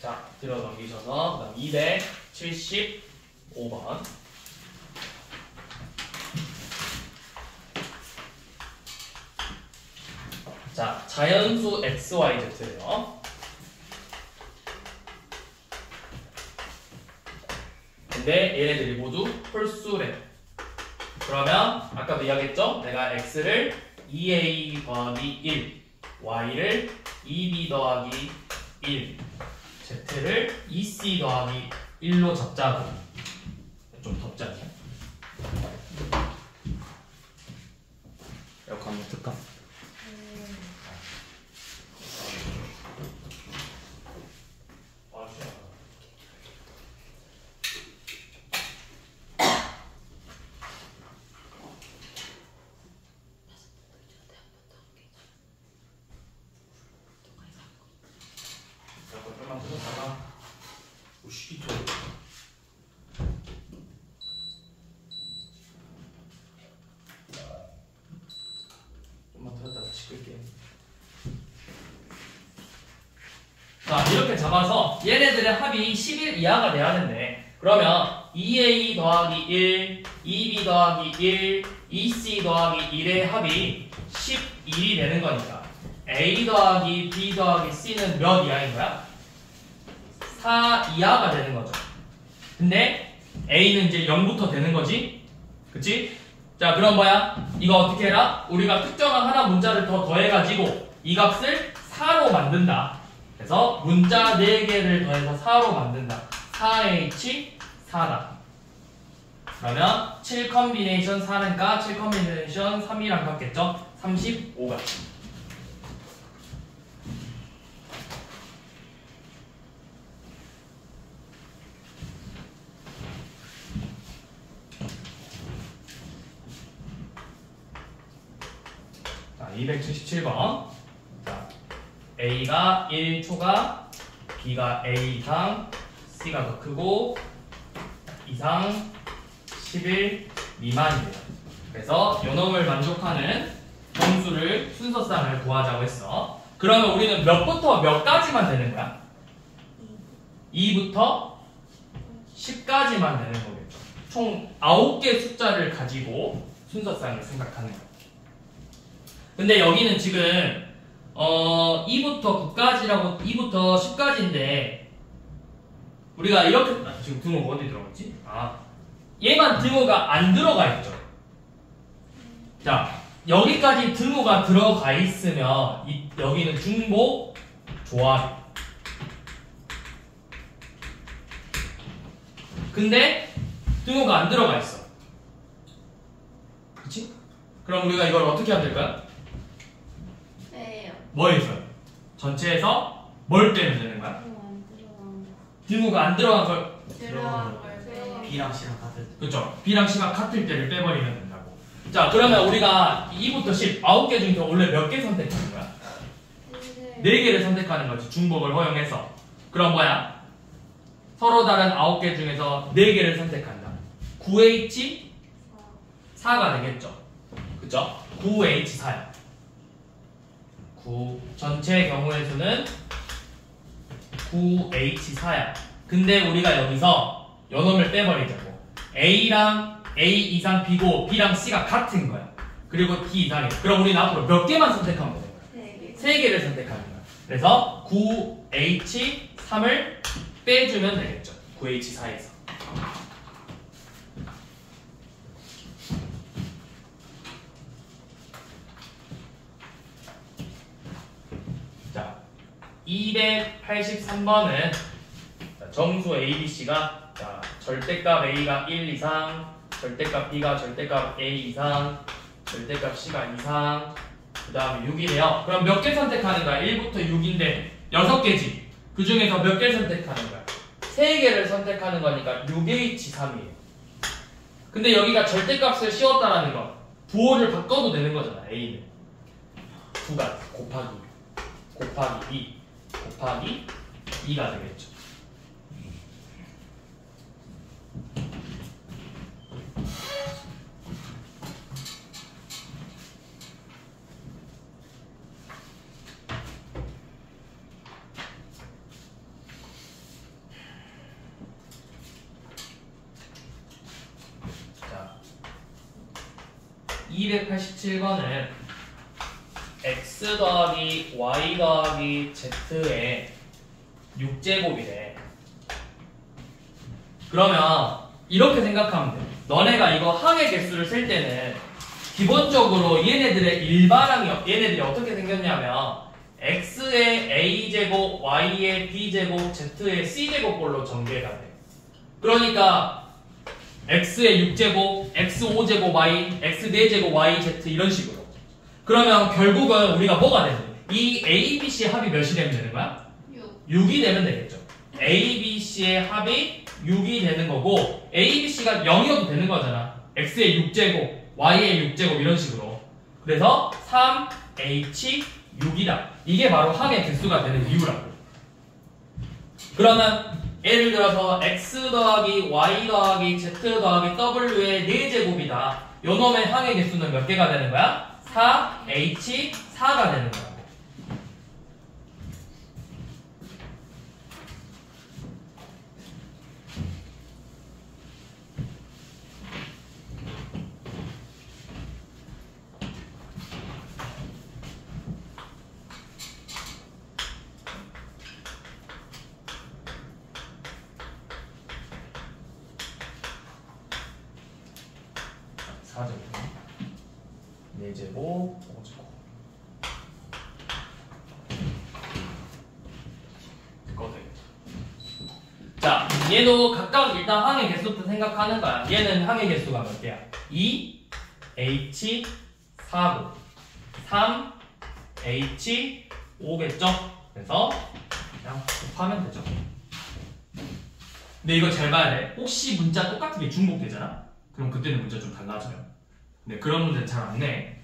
자, 들어 넘기셔서 그다음 275번. 자, 자연수 XYZ예요. 근데 얘네들이 모두 홀수래. 그러면 아까도 이야기했죠? 내가 X를 2A 더하기 1, Y를 2B 더하기 1, Z를 2C 더하기 1로 잡자고. 좀 덥지 않냐? 에어컨 한번 틀까? 자, 이렇게 잡아서 얘네들의 합이 11 이하가 돼야 되는데, 그러면 2A 더하기 1, 2B 더하기 1, 2C 더하기 1의 합이 11이 되는 거니까 A 더하기 B 더하기 C는 몇 이하인 거야? 4 이하가 되는 거죠. 근데 A는 이제 0부터 되는 거지? 그치? 자, 그럼 뭐야? 이거 어떻게 해라? 우리가 특정한 하나 문자를 더 더해가지고 이 값을 4로 만든다. 그래서 문자 4개를 더해서 4로 만든다. 4H4다. 그러면 7 컨비네이션 4는가 7 컨비네이션 3이랑 같겠죠? 35가. 자, 277번. 자, A가 1초가, B가 A 이상, C가 더 크고 이상 11 미만입니다. 그래서 요놈을 만족하는 정수를 순서쌍을 구하자고 했어. 그러면 우리는 몇부터 몇까지만 되는 거야? 2부터 10까지만 되는 거겠죠. 총 9개 숫자를 가지고 순서쌍을 생각하는 거야. 근데 여기는 지금 2부터 9까지라고 2부터 10까지인데 우리가 이렇게 지금 등호가 어디 들어갔지? 얘만 등호가 안 들어가 있죠. 자, 여기까지 등호가 들어가 있으면 여기는 중보 조합. 근데 등호가 안 들어가 있어. 그치? 그럼 우리가 이걸 어떻게 하면 될까요? 빼요. 뭐에서? 전체에서 뭘 빼면 되는 거야? 등호가 안 들어간 걸 들어간 걸 빼요. B랑 C랑 같을 때. 그쵸? B랑 C가 같을 때를 빼버리면 된다고. 자, 그러면 우리가 2부터 10, 9개 중에서 원래 몇 개 선택하는 거야? 4개를 선택하는 거지. 중복을 허용해서. 그럼 뭐야? 서로 다른 9개 중에서 4개를 선택한다. 9H 4가 되겠죠. 그죠? 9H 4야. 9 전체 경우의 수는 9H 4야. 근데 우리가 여기서 요놈을 빼버리자고. A랑 A 이상 B고 B랑 C가 같은 거야. 그리고 D 이상이야. 그럼 우리는 앞으로 몇 개만 선택하면 되는 거야? 3개를 선택하는 거야. 그래서 9H3을 빼주면 되겠죠. 9H4에서. 자, 283번은 정수 ABC가 절대값 A가 1 이상, 절대값 B가 절대값 A 이상, 절대값 C가 이상, 그 다음에 6이래요. 그럼 몇 개 선택하는 거야? 1부터 6인데 6개지. 그 중에서 몇 개를 선택하는 거야? 3개를 선택하는 거니까 6H3이에요. 근데 여기가 절대값을 씌웠다라는 거 부호를 바꿔도 되는 거잖아. A는 2가 곱하기 2 곱하기 2가 되겠죠. 자, 287번은 x 더하기 y 더하기 z의 6제곱이래. 그러면 이렇게 생각하면 돼. 너네가 이거 항의 개수를 쓸 때는 기본적으로 얘네들의 일반항이 얘네들이 어떻게 생겼냐면 x의 a제곱, y의 b제곱, z의 c제곱꼴로 전개가 돼. 그러니까 x의 6제곱, x 5제곱 y, x 4제곱 y, z 이런 식으로. 그러면 결국은 우리가 뭐가 되지? 이 a, b, c의 합이 몇이 되면 되는 거야? 6이 되면 되겠죠. a, b, c의 합이 6이 되는 거고 a, b, c가 0이어도 되는 거잖아. x의 6제곱, y의 6제곱 이런 식으로. 그래서 3h 6이다. 이게 바로 항의 개수가 되는 이유라고. 그러면 예를 들어서 x 더하기 y 더하기 z 더하기 w의 4제곱이다. 요놈의 항의 개수는 몇 개가 되는 거야? 4h4가 되는 거라고. 제곱, 5제곱. 자, 얘도 각각 일단 항의 개수부터 생각하는 거야. 얘는 항의 개수가 몇 개야? 2, H, 4고 3, H, 5겠죠? 그래서 그냥 곱하면 되죠. 근데 이거 잘 봐야 돼. 혹시 문자 똑같은 게 중복되잖아? 그럼 그때는 문자 좀 달라져요. 근데 그런 문제는 잘 안 내.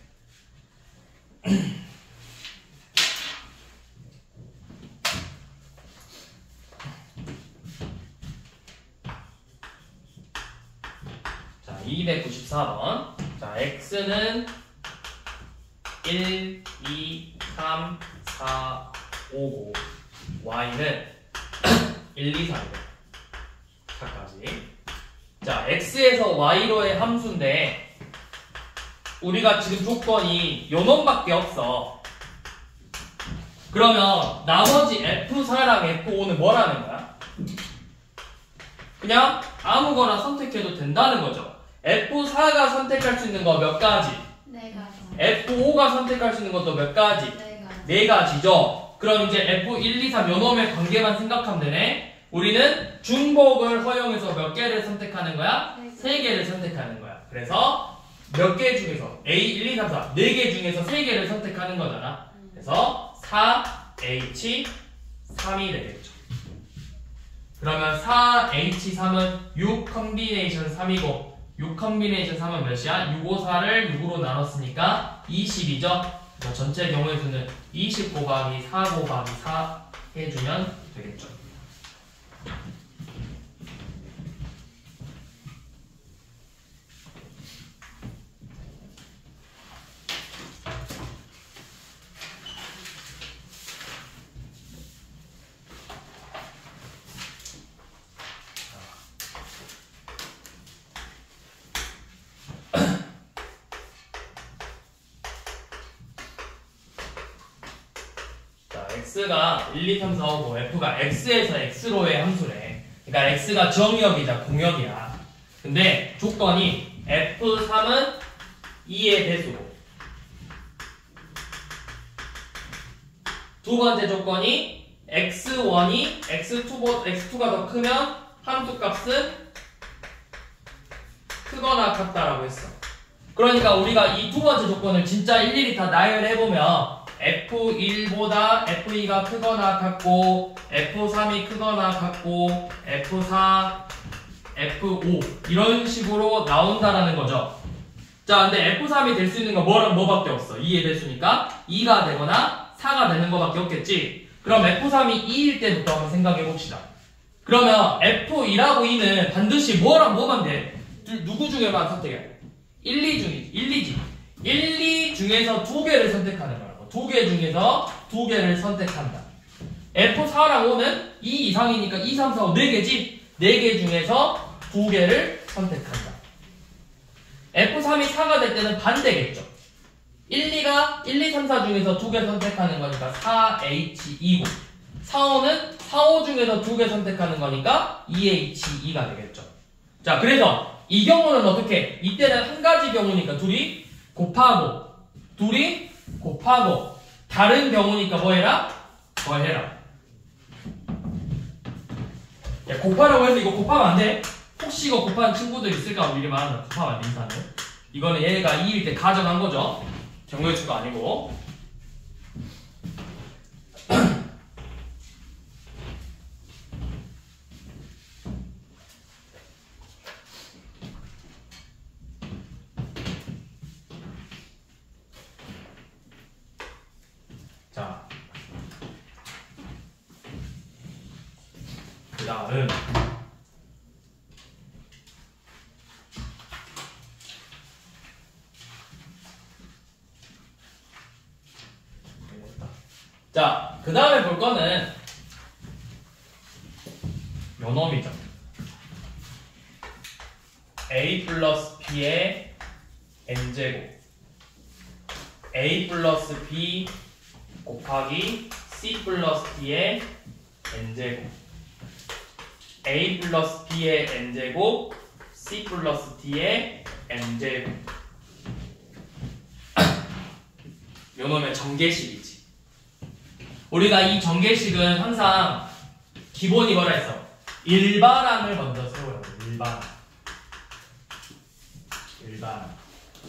자, 294번. 자, x는 1, 2, 3, 4, 5고 y는 1, 2, 3이래. 4까지. 자, x에서 y로의 함수인데 우리가 지금 조건이 요놈밖에 없어. 그러면 나머지 F4랑 F5는 뭐라는 거야? 그냥 아무거나 선택해도 된다는 거죠. F4가 선택할 수 있는 거 몇 가지? 네 가지. F5가 선택할 수 있는 것도 몇 가지? 네 가지. 4가지죠. 그럼 이제 F1, 2, 3 요놈의 관계만 생각하면 되네. 우리는 중복을 허용해서 몇 개를 선택하는 거야? 3개를 선택하는 거야. 그래서 몇 개 중에서 A, 1, 2, 3, 4 4개 중에서 3개를 선택하는 거잖아. 그래서 4H3이 되겠죠. 그러면 4H3은 6 컨비네이션 3이고 6 컨비네이션 3은 몇이야? 654를 6으로 나눴으니까 20이죠? 전체 경우의 수는 20 곱하기 4 곱하기 4 해주면 되겠죠. x가 1, 2, 3, 4, 5, 5, f가 x에서 x로의 함수래. 그러니까 x가 정역이자 공역이야. 근데 조건이 f3은 2의 배수고, 두 번째 조건이 x1이 x2가 더 크면 함수 값은 크거나 같다라고 했어. 그러니까 우리가 이 두 번째 조건을 진짜 일일이 다 나열해보면 F1보다 F2가 크거나 같고, F3이 크거나 같고, F4, F5 이런 식으로 나온다라는 거죠. 자, 근데 F3이 될 수 있는 건 뭐밖에 없어. 2의 배수니까 2가 되거나 4가 되는 거밖에 없겠지. 그럼 F3이 2일 때부터 한번 생각해 봅시다. 그러면 F2하고 2는 반드시 뭐만 돼? 누구 중에만 선택해? 1, 2지. 1, 2 중에서 두 개를 선택하는 거라고. 두 개 중에서 두 개를 선택한다. F4랑 5는 2 이상이니까 2, 3, 4, 5 4개지? 4개 중에서 두 개를 선택한다. F3이 4가 될 때는 반대겠죠. 1, 2, 3, 4 중에서 두 개 선택하는 거니까 4H2고, 4, 5는 4, 5 중에서 두 개 선택하는 거니까 2H2가 되겠죠. 자, 그래서 이 경우는 어떻게? 이때는 한 가지 경우니까 둘이 곱하고, 다른 경우니까 뭐 해라? 더해라. 야, 곱하라고 해서 이거 곱하면 안 돼. 혹시 이거 곱하는 친구들 있을까? 미리 말한다. 곱하면 안 돼, 인사는. 이거는 얘가 2일 때 가정한 거죠. 경우의 수가 아니고. 자, 그 다음 자, 그 다음에 볼 거는 요 놈이죠. a 플러스 b의 n제곱, a 플러스 b 곱하기 c 플러스 d의 n제곱, a 플러스 b의 n제곱, c 플러스 d의 n제곱. 요 놈의 전개식이지. 우리가 이 전개식은 항상 기본이 뭐라 했어? 일반항을 먼저 세워요. 일반항.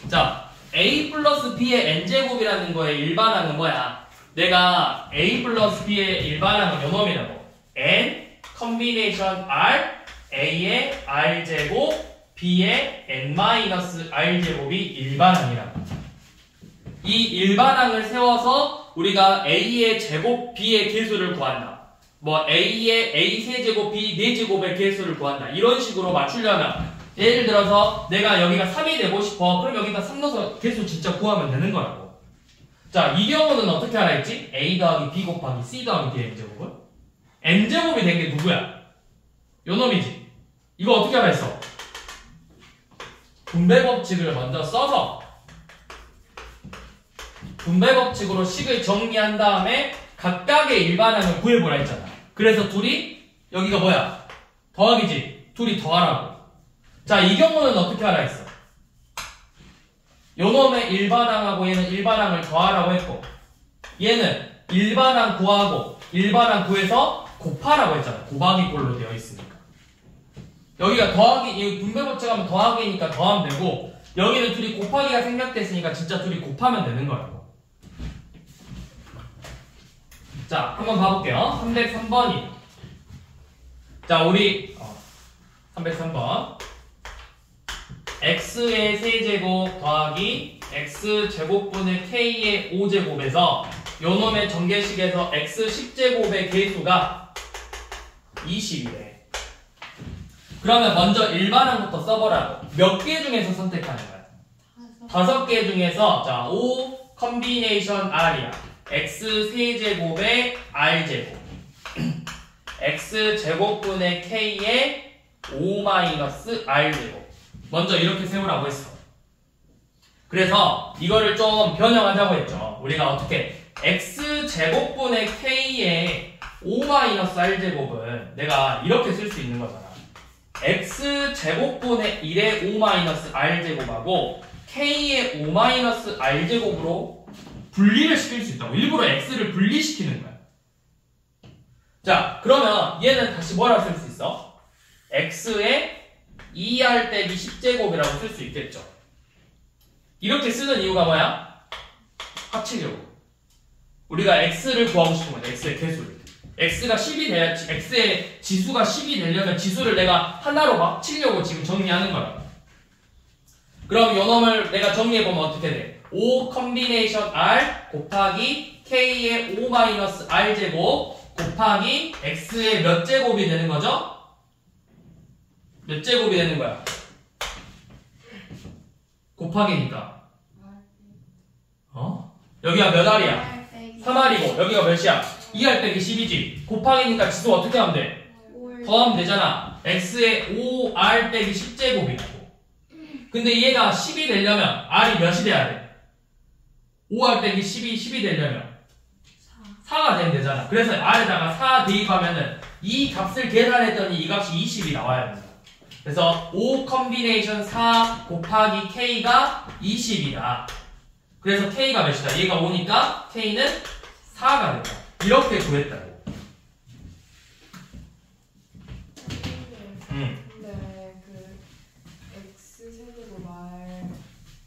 자, a 플러스 b의 n제곱이라는 거의 일반항은 뭐야? 내가 a 플러스 b의 일반항은 요 놈이라고. n 컨비네이션 r, a의 r제곱, b의 n-r제곱이 일반항이라고. 이 일반항을 세워서 우리가 a의 제곱, b의 개수를 구한다. 뭐 a의 a 세제곱, b 4제곱의 개수를 구한다. 이런 식으로 맞추려면 예를 들어서 내가 여기가 3이 되고 싶어. 그럼 여기다 3 넣어서 개수 진짜 구하면 되는 거라고. 자, 이 경우는 어떻게 하라 했지? a 더하기 b 곱하기 c 더하기 d의 n제곱은? n제곱이 된 게 누구야? 요 놈이지. 이거 어떻게 하라 했어? 분배 법칙을 먼저 써서 분배 법칙으로 식을 정리한 다음에 각각의 일반항을 구해보라 했잖아. 그래서 둘이 여기가 뭐야? 더하기지. 둘이 더하라고. 자, 이 경우는 어떻게 하라 했어? 요놈의 일반항하고 얘는 일반항을 더하라고 했고, 얘는 일반항 구하고 일반항 구해서 곱하라고 했잖아. 곱하기 꼴로 되어 있으니까. 여기가 더하기, 이 분배 법칙하면 더하기니까 더하면 되고, 여기는 둘이 곱하기가 생략됐으니까 진짜 둘이 곱하면 되는 거라고. 자, 한번 봐볼게요. 303번이. 자, 우리 303번. x의 세제곱 더하기 x제곱분의 k의 5제곱에서 요놈의 전개식에서 x 10제곱의 개수가 20이래. 그러면 먼저 일반항부터 써보라고. 몇 개 중에서 선택하는 거야? 5개 중에서 자 5 컨비네이션 R이야. x 세제곱의 R제곱 x제곱분의 k의 5-R제곱. 먼저 이렇게 세우라고 했어. 그래서 이거를 좀 변형하자고 했죠. 우리가 어떻게 x제곱분의 k의 5-R제곱은 내가 이렇게 쓸 수 있는 거잖아. x제곱분의 1의 5-R제곱하고 k의 5-R제곱으로 분리를 시킬 수 있다고. 일부러 x를 분리시키는 거야. 자, 그러면 얘는 다시 뭐라 쓸 수 있어? x의 2r 빼기 10제곱이라고 쓸 수 있겠죠. 이렇게 쓰는 이유가 뭐야? 합치려고. 우리가 x를 구하고 싶은 거야. x의 개수를. x가 10이 돼야, x의 지수가 10이 되려면 지수를 내가 하나로 합치려고 지금 정리하는 거라고. 그럼 요 놈을 내가 정리해보면 어떻게 돼? 5 컨비네이션 r 곱하기 k의 5-R제곱 곱하기 x의 몇 제곱이 되는 거죠? 몇 제곱이 되는 거야? 곱하기니까. 여기가 몇 R이야? 3R이고 여기가 몇이야? 2R 빼기 10이지. 곱하기니까 지수 어떻게 하면 돼? 더하면 되잖아. x의 5R 빼기 10제곱이라고. 근데 얘가 10이 되려면 R이 몇이 돼야 돼? 5R 빼기 10이 되려면 4가 되면 되잖아. 그래서 R에다가 4 대입하면은 이 값을 계산했더니 이 값이 20이 나와야 됩니다. 그래서 5 컨비네이션 4 곱하기 k가 20이다. 그래서 k가 몇이다? 얘가 5니까 k는 4가 된다. 이렇게 구했다고. 근데 그 x 세제곱 r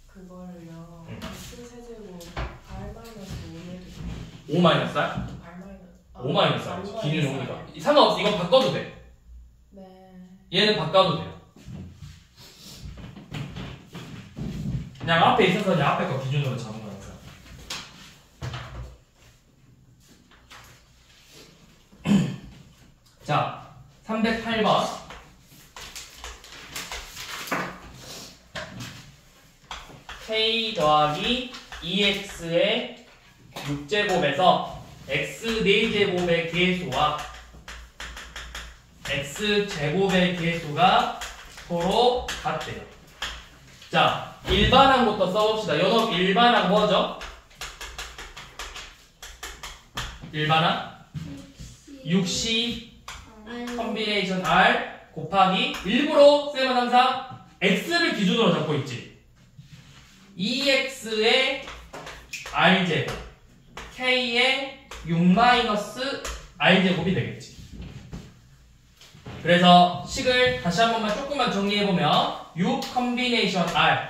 그거를요. x 세제곱 r 마이너스 5를 5 마이너스 R? r 마이너스 5 마이너스 R. 기는 5니까. 상관없어. 이건 바꿔도 돼. 네. 얘는 바꿔도 돼요. 그냥 앞에 있어서 그냥 앞에 거 기준으로 잡은 거니까. 자, 308번. k 더하기 2x의 6제곱에서 x 4제곱의 개수와 x제곱의 개수가 서로 같대요. 자, 일반항부터 써봅시다. 요놈 일반항 뭐죠? 일반항 6C 컨비네이션 R 곱하기 일부러 쌤은 항상 X를 기준으로 잡고 있지. 2X의 R제곱 K의 6-R제곱이 되겠지. 그래서 식을 다시 한 번만 조금만 정리해보면 6 컨비네이션 R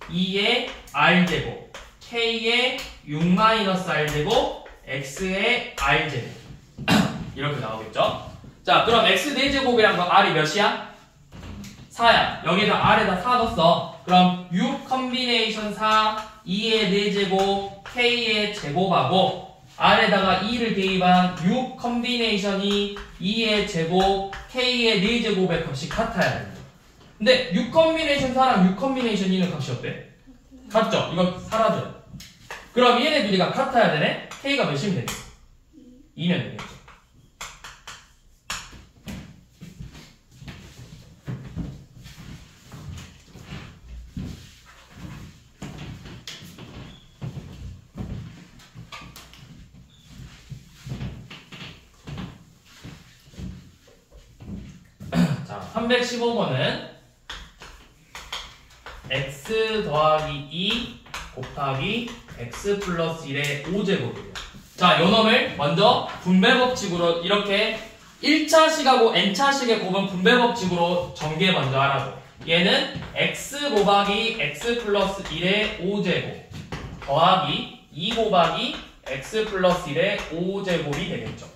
2의 R제곱 K의 6-R제곱 X의 R제곱 이렇게 나오겠죠? 자, 그럼 X 4제곱이란 거 R이 몇이야? 4야. 여기다 R에다 4 넣었어. 그럼 6 컨비네이션 4 2의 4제곱 K의 제곱하고 R에다가 2를 대입한 6 컨비네이션이 2의 제곱 K의 4제곱의 값이 같아야 됩니다. 근데 6 컨비네이션 4랑 6 컨비네이션 2는 값이 어때? 같죠? 이거 사라져요. 그럼 얘네 둘이가 같아야 되네? K가 몇이면 되겠어? 2면 되겠죠. 자, 315번은 x 더하기 2 곱하기 x 플러스 1의 5제곱이에요. 자, 요 놈을 먼저 분배법칙으로 이렇게 1차식하고 n차식의 곱은 분배법칙으로 전개 먼저 하라고. 얘는 x 곱하기 x 플러스 1의 5제곱 더하기 2 곱하기 x 플러스 1의 5제곱이 되겠죠.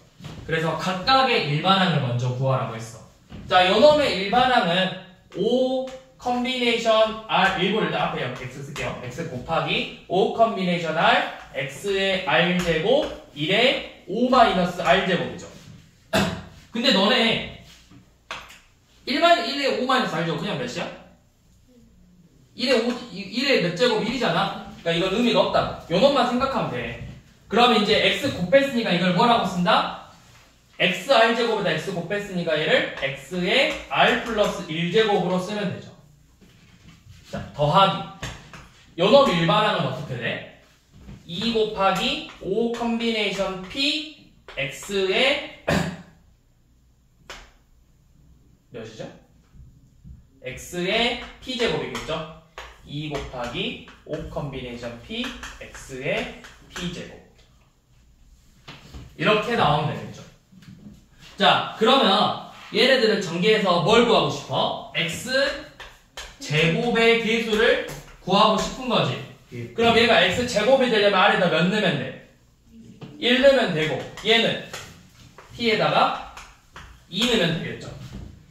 그래서 각각의 일반항을 먼저 구하라고 했어. 자, 요 놈의 일반항은 5 컨비네이션 R 일부를 일단 앞에 x 쓸게요. x 곱하기 5 컨비네이션 R x의 r제곱 1의 5 마이너스 r제곱이죠. 근데 너네 1의 5 마이너스 r제곱 그냥 몇이야? 1의 몇 제곱 1이잖아. 그러니까 이건 의미가 없다. 요 놈만 생각하면 돼. 그러면 이제 x 곱했으니까 이걸 뭐라고 쓴다? xr제곱에다 x 곱했으니까 얘를 x의 r 플러스 1제곱으로 쓰면 되죠. 자, 더하기. 요놈 일반항은 어떻게 돼? 2 곱하기 5 컨비네이션 p x의 몇이죠? x의 p제곱이겠죠? 2 곱하기 5 컨비네이션 p x의 p제곱. 이렇게 나오면 되겠죠. 자, 그러면 얘네들을 전개해서 뭘 구하고 싶어? x 제곱의 계수를 구하고 싶은 거지. 그럼 얘가 x 제곱이 되려면 아래다 몇 넣으면 돼? 1 넣으면 되고 얘는 p에다가 2 넣으면 되겠죠.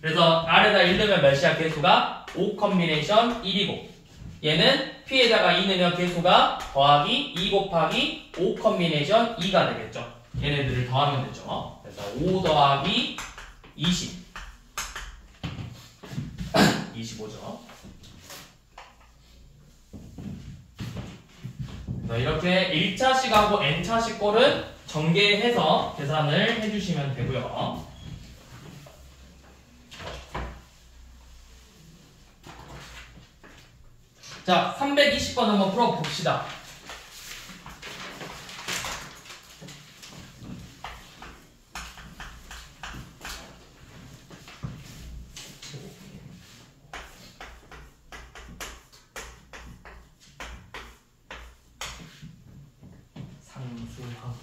그래서 R에다 1 넣으면 몇이야? 계수가 5 컨비네이션 1이고 얘는 P에다가 2 넣으면 계수가 더하기 2 곱하기 5 컨비네이션 2가 되겠죠. 얘네들을 더하면 되죠. 그래서 5 더하기 20 25죠. 이렇게 1차식하고 n차식 꼴은 전개해서 계산을 해주시면 되고요. 자, 320번 한번 풀어봅시다. 상수항.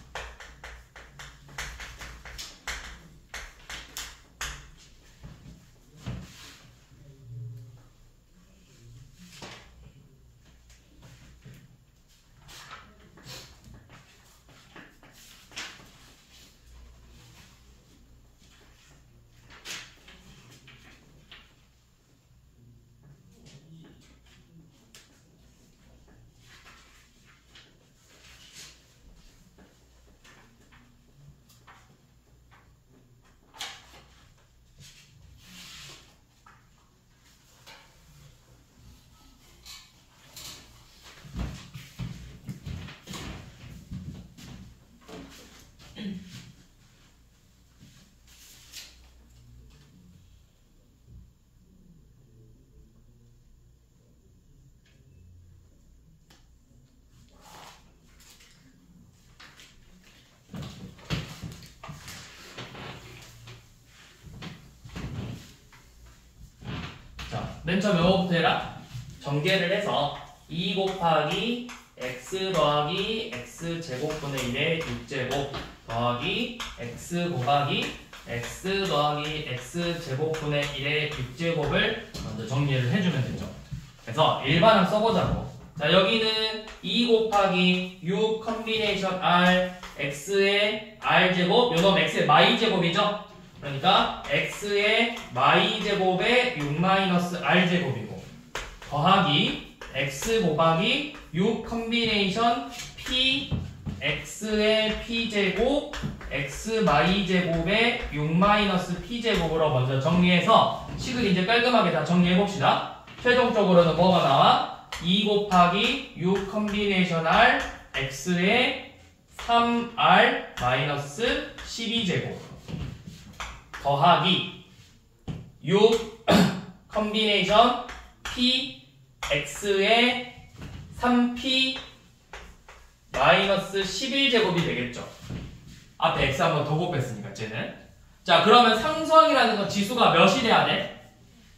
맨 처음에 뭐부터 해라? 전개를 해서 2 곱하기 x 더하기 x 제곱분의 1의 6제곱 더하기 x 곱하기 x 더하기 x 제곱분의 1의 6제곱을 먼저 정리를 해주면 되죠. 그래서 일반항 써보자고. 자, 여기는 2 곱하기 6 컨비네이션 r x의 r제곱, 요놈 x의 y제곱이죠. 그러니까 x의 y제곱의 6-r제곱이고 더하기 x 곱하기 6 컨비네이션 p x의 p제곱 x y제곱의 6-p제곱으로 먼저 정리해서 식을 이제 깔끔하게 다 정리해봅시다. 최종적으로는 뭐가 나와? 2 곱하기 6 컨비네이션 r x의 3r 마이너스 12제곱 더하기 6 컨비네이션 p x의 3p 마이너스 11제곱이 되겠죠. 앞에 x 한번 더 곱했으니까 쟤는. 자, 그러면 상수항이라는 건 지수가 몇이 돼야 돼?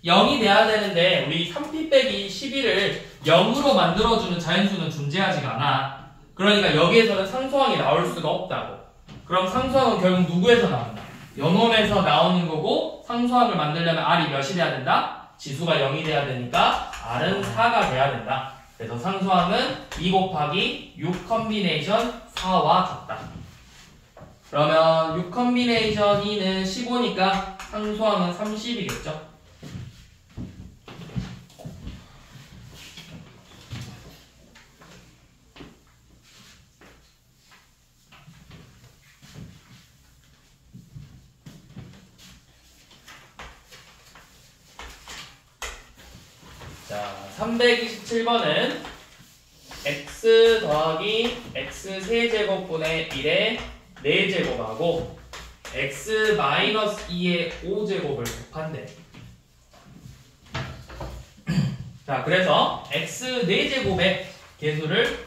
0이 돼야 되는데 우리 3p 빼기 11을 0으로 만들어주는 자연수는 존재하지가 않아. 그러니까 여기에서는 상수항이 나올 수가 없다고. 그럼 상수항은 결국 누구에서 나온다? 요놈에서 나오는 거고 상수항을 만들려면 r이 몇이 돼야 된다? 지수가 0이 돼야 되니까 r은 4가 돼야 된다. 그래서 상수항은 2 곱하기 6 컨비네이션 4와 같다. 그러면 6 컨비네이션 2는 15니까 상수항은 30이겠죠? 자, 327번은 x 더하기 x 세제곱분의 1의 4제곱하고 x 마이너스 2의 5제곱을 곱한대. 자, 그래서 x 4제곱의 개수를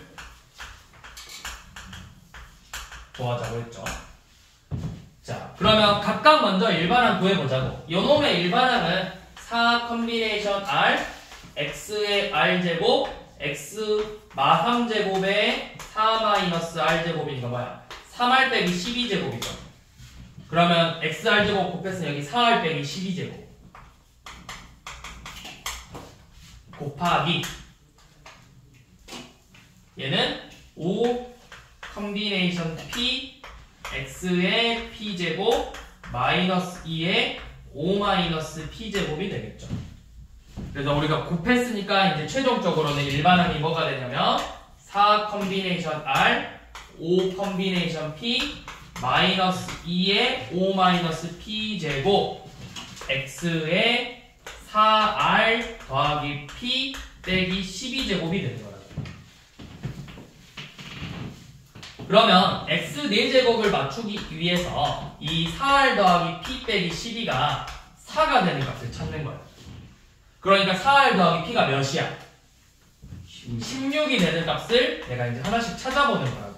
구하자고 했죠. 자, 그러면 각각 먼저 일반항 구해보자고. 요놈의 일반항은 4 컨비네이션 r, x의 r제곱, x 마3제곱의 4 마이너스 r제곱이니까 뭐야? 3r 빼기 12제곱이죠. 그러면 xr제곱 곱했으면 여기 4r 빼기 12제곱 곱하기 얘는 5 컨비네이션 p x의 p제곱 마이너스 2의 5 마이너스 p제곱이 되겠죠. 그래서 우리가 곱했으니까 이제 최종적으로는 일반항이 뭐가 되냐면 4 컨비네이션 r 5 컨비네이션 p 마이너스 2의 5 마이너스 p제곱 x의 4r 더하기 p 빼기 12제곱이 되는 거예요. 그러면 x 4제곱을 맞추기 위해서 이 4r 더하기 p 빼기 12가 4가 되는 값을 찾는 거예요. 그러니까 4r 더하기 p가 몇이야? 16이 되는 값을 내가 이제 하나씩 찾아보는 거라고.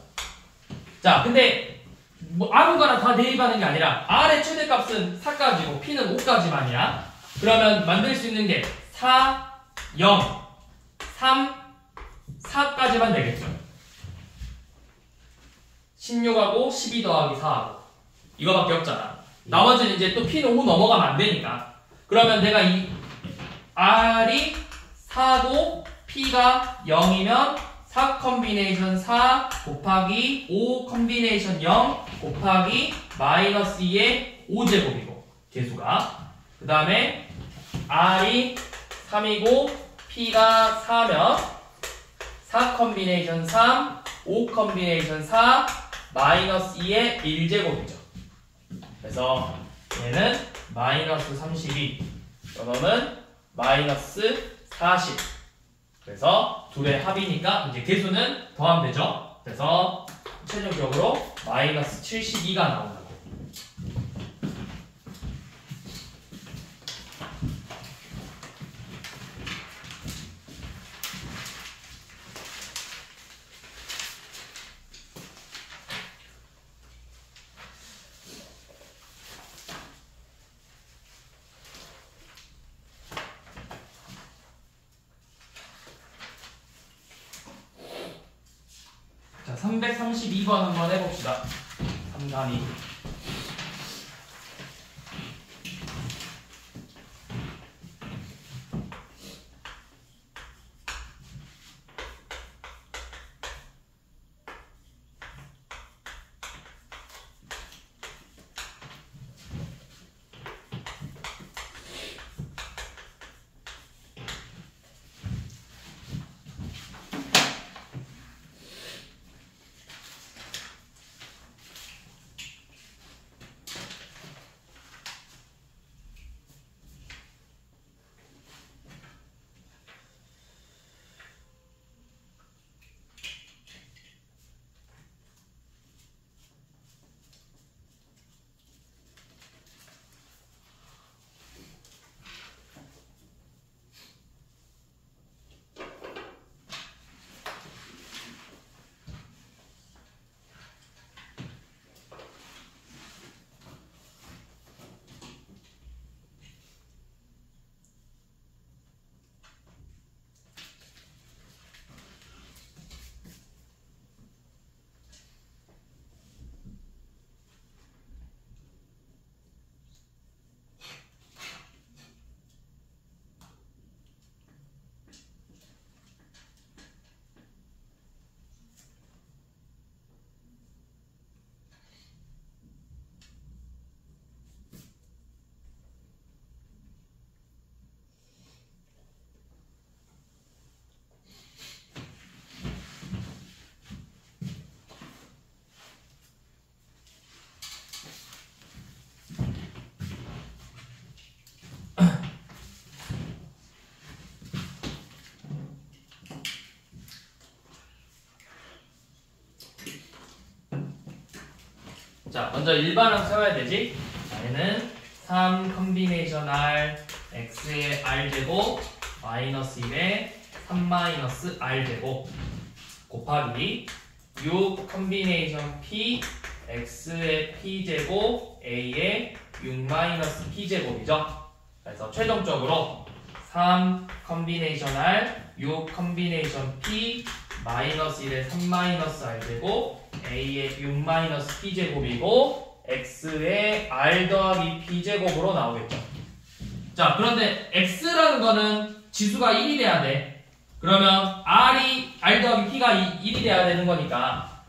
자, 근데 뭐 아무거나 다 대입하는 게 아니라 r의 최대값은 4까지고 p는 5까지만이야. 그러면 만들 수 있는 게 4, 0, 3, 4까지만 되겠죠. 16하고 12 더하기 4하고 이거밖에 없잖아. 나머지는 이제 또 p는 5 넘어가면 안 되니까. 그러면 내가 이 r이 4고 p가 0이면 4 컨비네이션 4 곱하기 5 컨비네이션 0 곱하기 마이너스 2의 5제곱이고 개수가. 그 다음에 r이 3이고 p가 4면 4 컨비네이션 3 5 컨비네이션 4 마이너스 2의 1제곱이죠. 그래서 얘는 마이너스 32, 요놈은 마이너스 40. 그래서 둘의 합이니까 이제 개수는 더하면 되죠. 그래서 최종적으로 마이너스 72가 나온다고. 자, 332번 한번 해봅시다. 332. 자, 먼저 일반항 세워야 되지. 자, 얘는 3 컨비네이션 R x의 r제곱 마이너스 1에 3 마이너스 r제곱 곱하기 6 컨비네이션 P x의 p제곱 a의 6 마이너스 p제곱이죠. 그래서 최종적으로 3 컨비네이션 R 6 컨비네이션 P 마이너스 1의 3 마이너스 r제곱 a의 6 마이너스 p제곱이고 x의 r 더하기 p제곱으로 나오겠죠. 자, 그런데 x라는 거는 지수가 1이 돼야 돼. 그러면 r 더하기 p가 1이 돼야 되는 거니까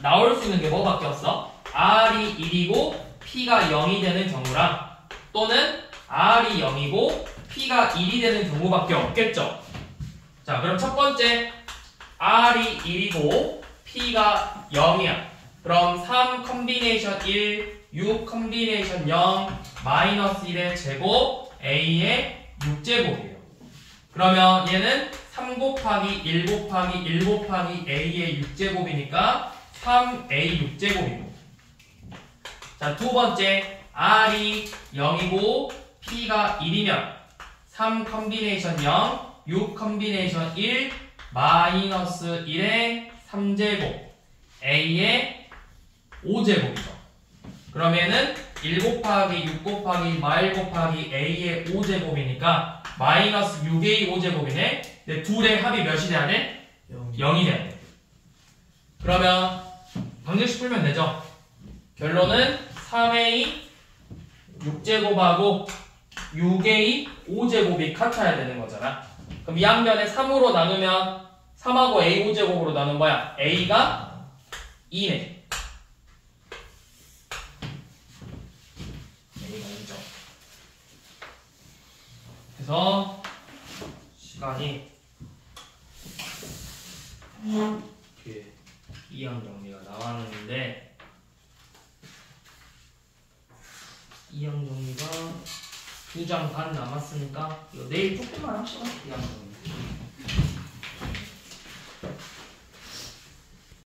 나올 수 있는 게 뭐밖에 없어? r이 1이고 p가 0이 되는 경우랑 또는 r이 0이고 p가 1이 되는 경우밖에 없겠죠. 자, 그럼 첫 번째 r이 1이고 p가 0이야. 그럼 3 컨비네이션 1, 6 컨비네이션 0, 마이너스 1의 제곱, a의 6제곱이에요. 그러면 얘는 3 곱하기 1 곱하기 1 곱하기 a의 6제곱이니까 3a 6제곱이고. 자, 두 번째 r이 0이고 p가 1이면 3 컨비네이션 0, 6 컨비네이션 1, 마이너스 1의 3제곱, a의 5제곱이죠. 그러면은 1 곱하기 6 곱하기 마일 곱하기 a의 5제곱이니까 마이너스 6a 5제곱이네. 근데 둘의 합이 몇이 돼야 돼? 0이 돼야 돼. 그러면 방정식 풀면 되죠. 결론은 3a 6제곱하고 6a 5제곱이 같아야 되는 거잖아. 그럼 이 항변에 3으로 나누면 3하고 a 5제곱으로 나눈 거야. a가 2네. a가 2죠. 그래서 시간이 이렇게 이항 정리가 나왔는데 이항 정리가 2장 반 남았으니까 이거 내일 조금만 합시다. 이항 정리.